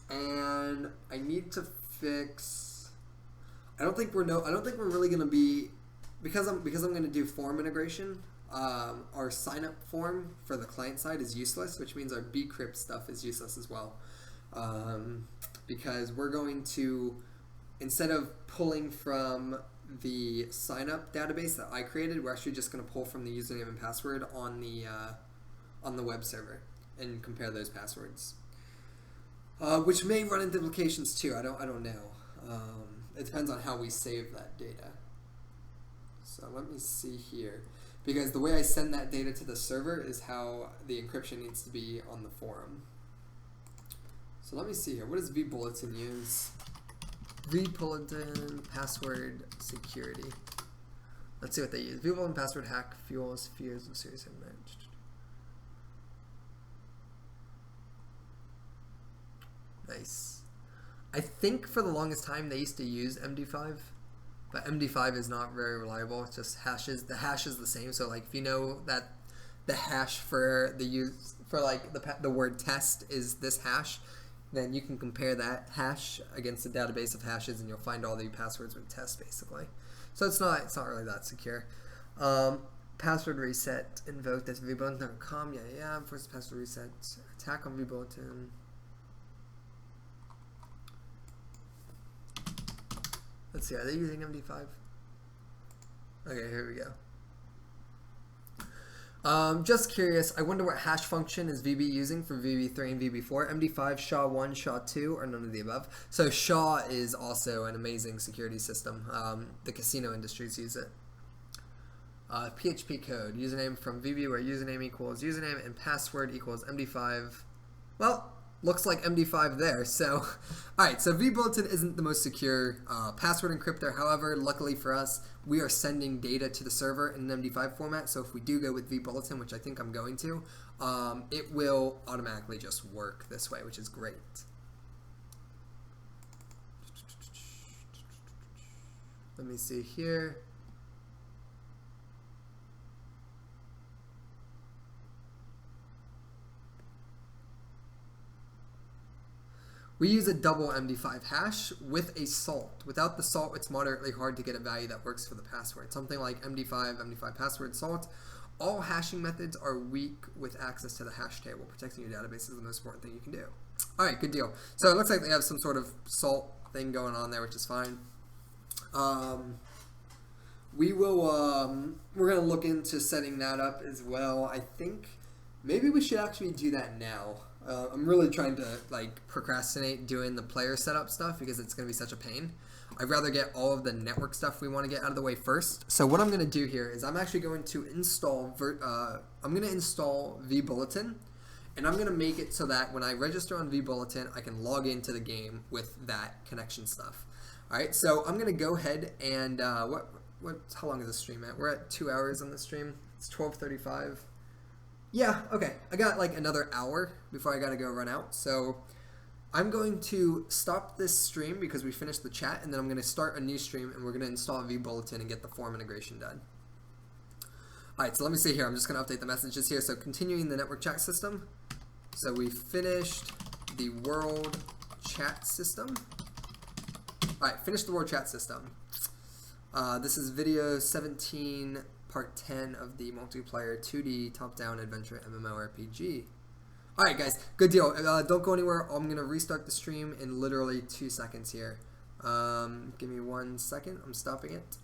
And I need to fix. I don't think we're really gonna be, because I'm gonna do form integration. Our sign up form for the client side is useless, which means our bcrypt stuff is useless as well. Because we're going to, instead of pulling from the sign up database that I created, we're actually just gonna pull from the username and password on the web server and compare those passwords, which may run into implications too. I don't know. It depends on how we save that data. So let me see here, because the way I send that data to the server is how the encryption needs to be on the forum. So let me see here. What does vBulletin use? vBulletin password security. Let's see what they use. vBulletin password hack fuels fears of serious image. Nice. I think for the longest time they used to use MD5, but MD5 is not very reliable. It's just hashes. The hash is the same. So like if you know that the hash for the word test is this hash, then you can compare that hash against the database of hashes, and you'll find all the passwords with test basically. So it's not really that secure. Password reset invoked as vBulletin.com. Yeah. First password reset. Attack on vBulletin. Let's see, are they using MD5? Okay, here we go. Just curious, I wonder what hash function is VB using for VB3 and VB4. MD5, SHA-1, SHA-2, or none of the above. So SHA is also an amazing security system. The casino industries use it. PHP code, username from VB where username equals username and password equals MD5. Well, looks like MD5 there. So, alright, so vBulletin isn't the most secure password encryptor. However, luckily for us, we are sending data to the server in an MD5 format. So if we do go with vBulletin, which I think I'm going to, it will automatically just work this way, which is great. Let me see here. We use a double MD5 hash with a salt. Without the salt, it's moderately hard to get a value that works for the password. Something like MD5 password, salt. All hashing methods are weak with access to the hash table. Protecting your database is the most important thing you can do. All right, good deal. So it looks like they have some sort of salt thing going on there, which is fine. We're going to look into setting that up as well. I think maybe we should actually do that now. I'm really trying to procrastinate doing the player setup stuff because it's going to be such a pain. I'd rather get all of the network stuff we want to get out of the way first. So what I'm going to do here is I'm actually going to install vBulletin, and I'm going to make it so that when I register on vBulletin, I can log into the game with that connection stuff. All right, so I'm going to go ahead and how long is the stream at? We're at 2 hours on the stream. It's 12:35. Yeah, okay. I got like another hour before I got to go run out. So I'm going to stop this stream because we finished the chat, and then I'm going to start a new stream, and we're going to install vBulletin and get the form integration done. Alright, so let me see here. I'm just going to update the messages here. So continuing the network chat system. So we finished the world chat system. Alright, finished the world chat system. This is video 17, part 10 of the multiplayer 2D top-down adventure MMORPG. Alright guys, good deal. Don't go anywhere. I'm going to restart the stream in literally 2 seconds here. Give me 1 second. I'm stopping it.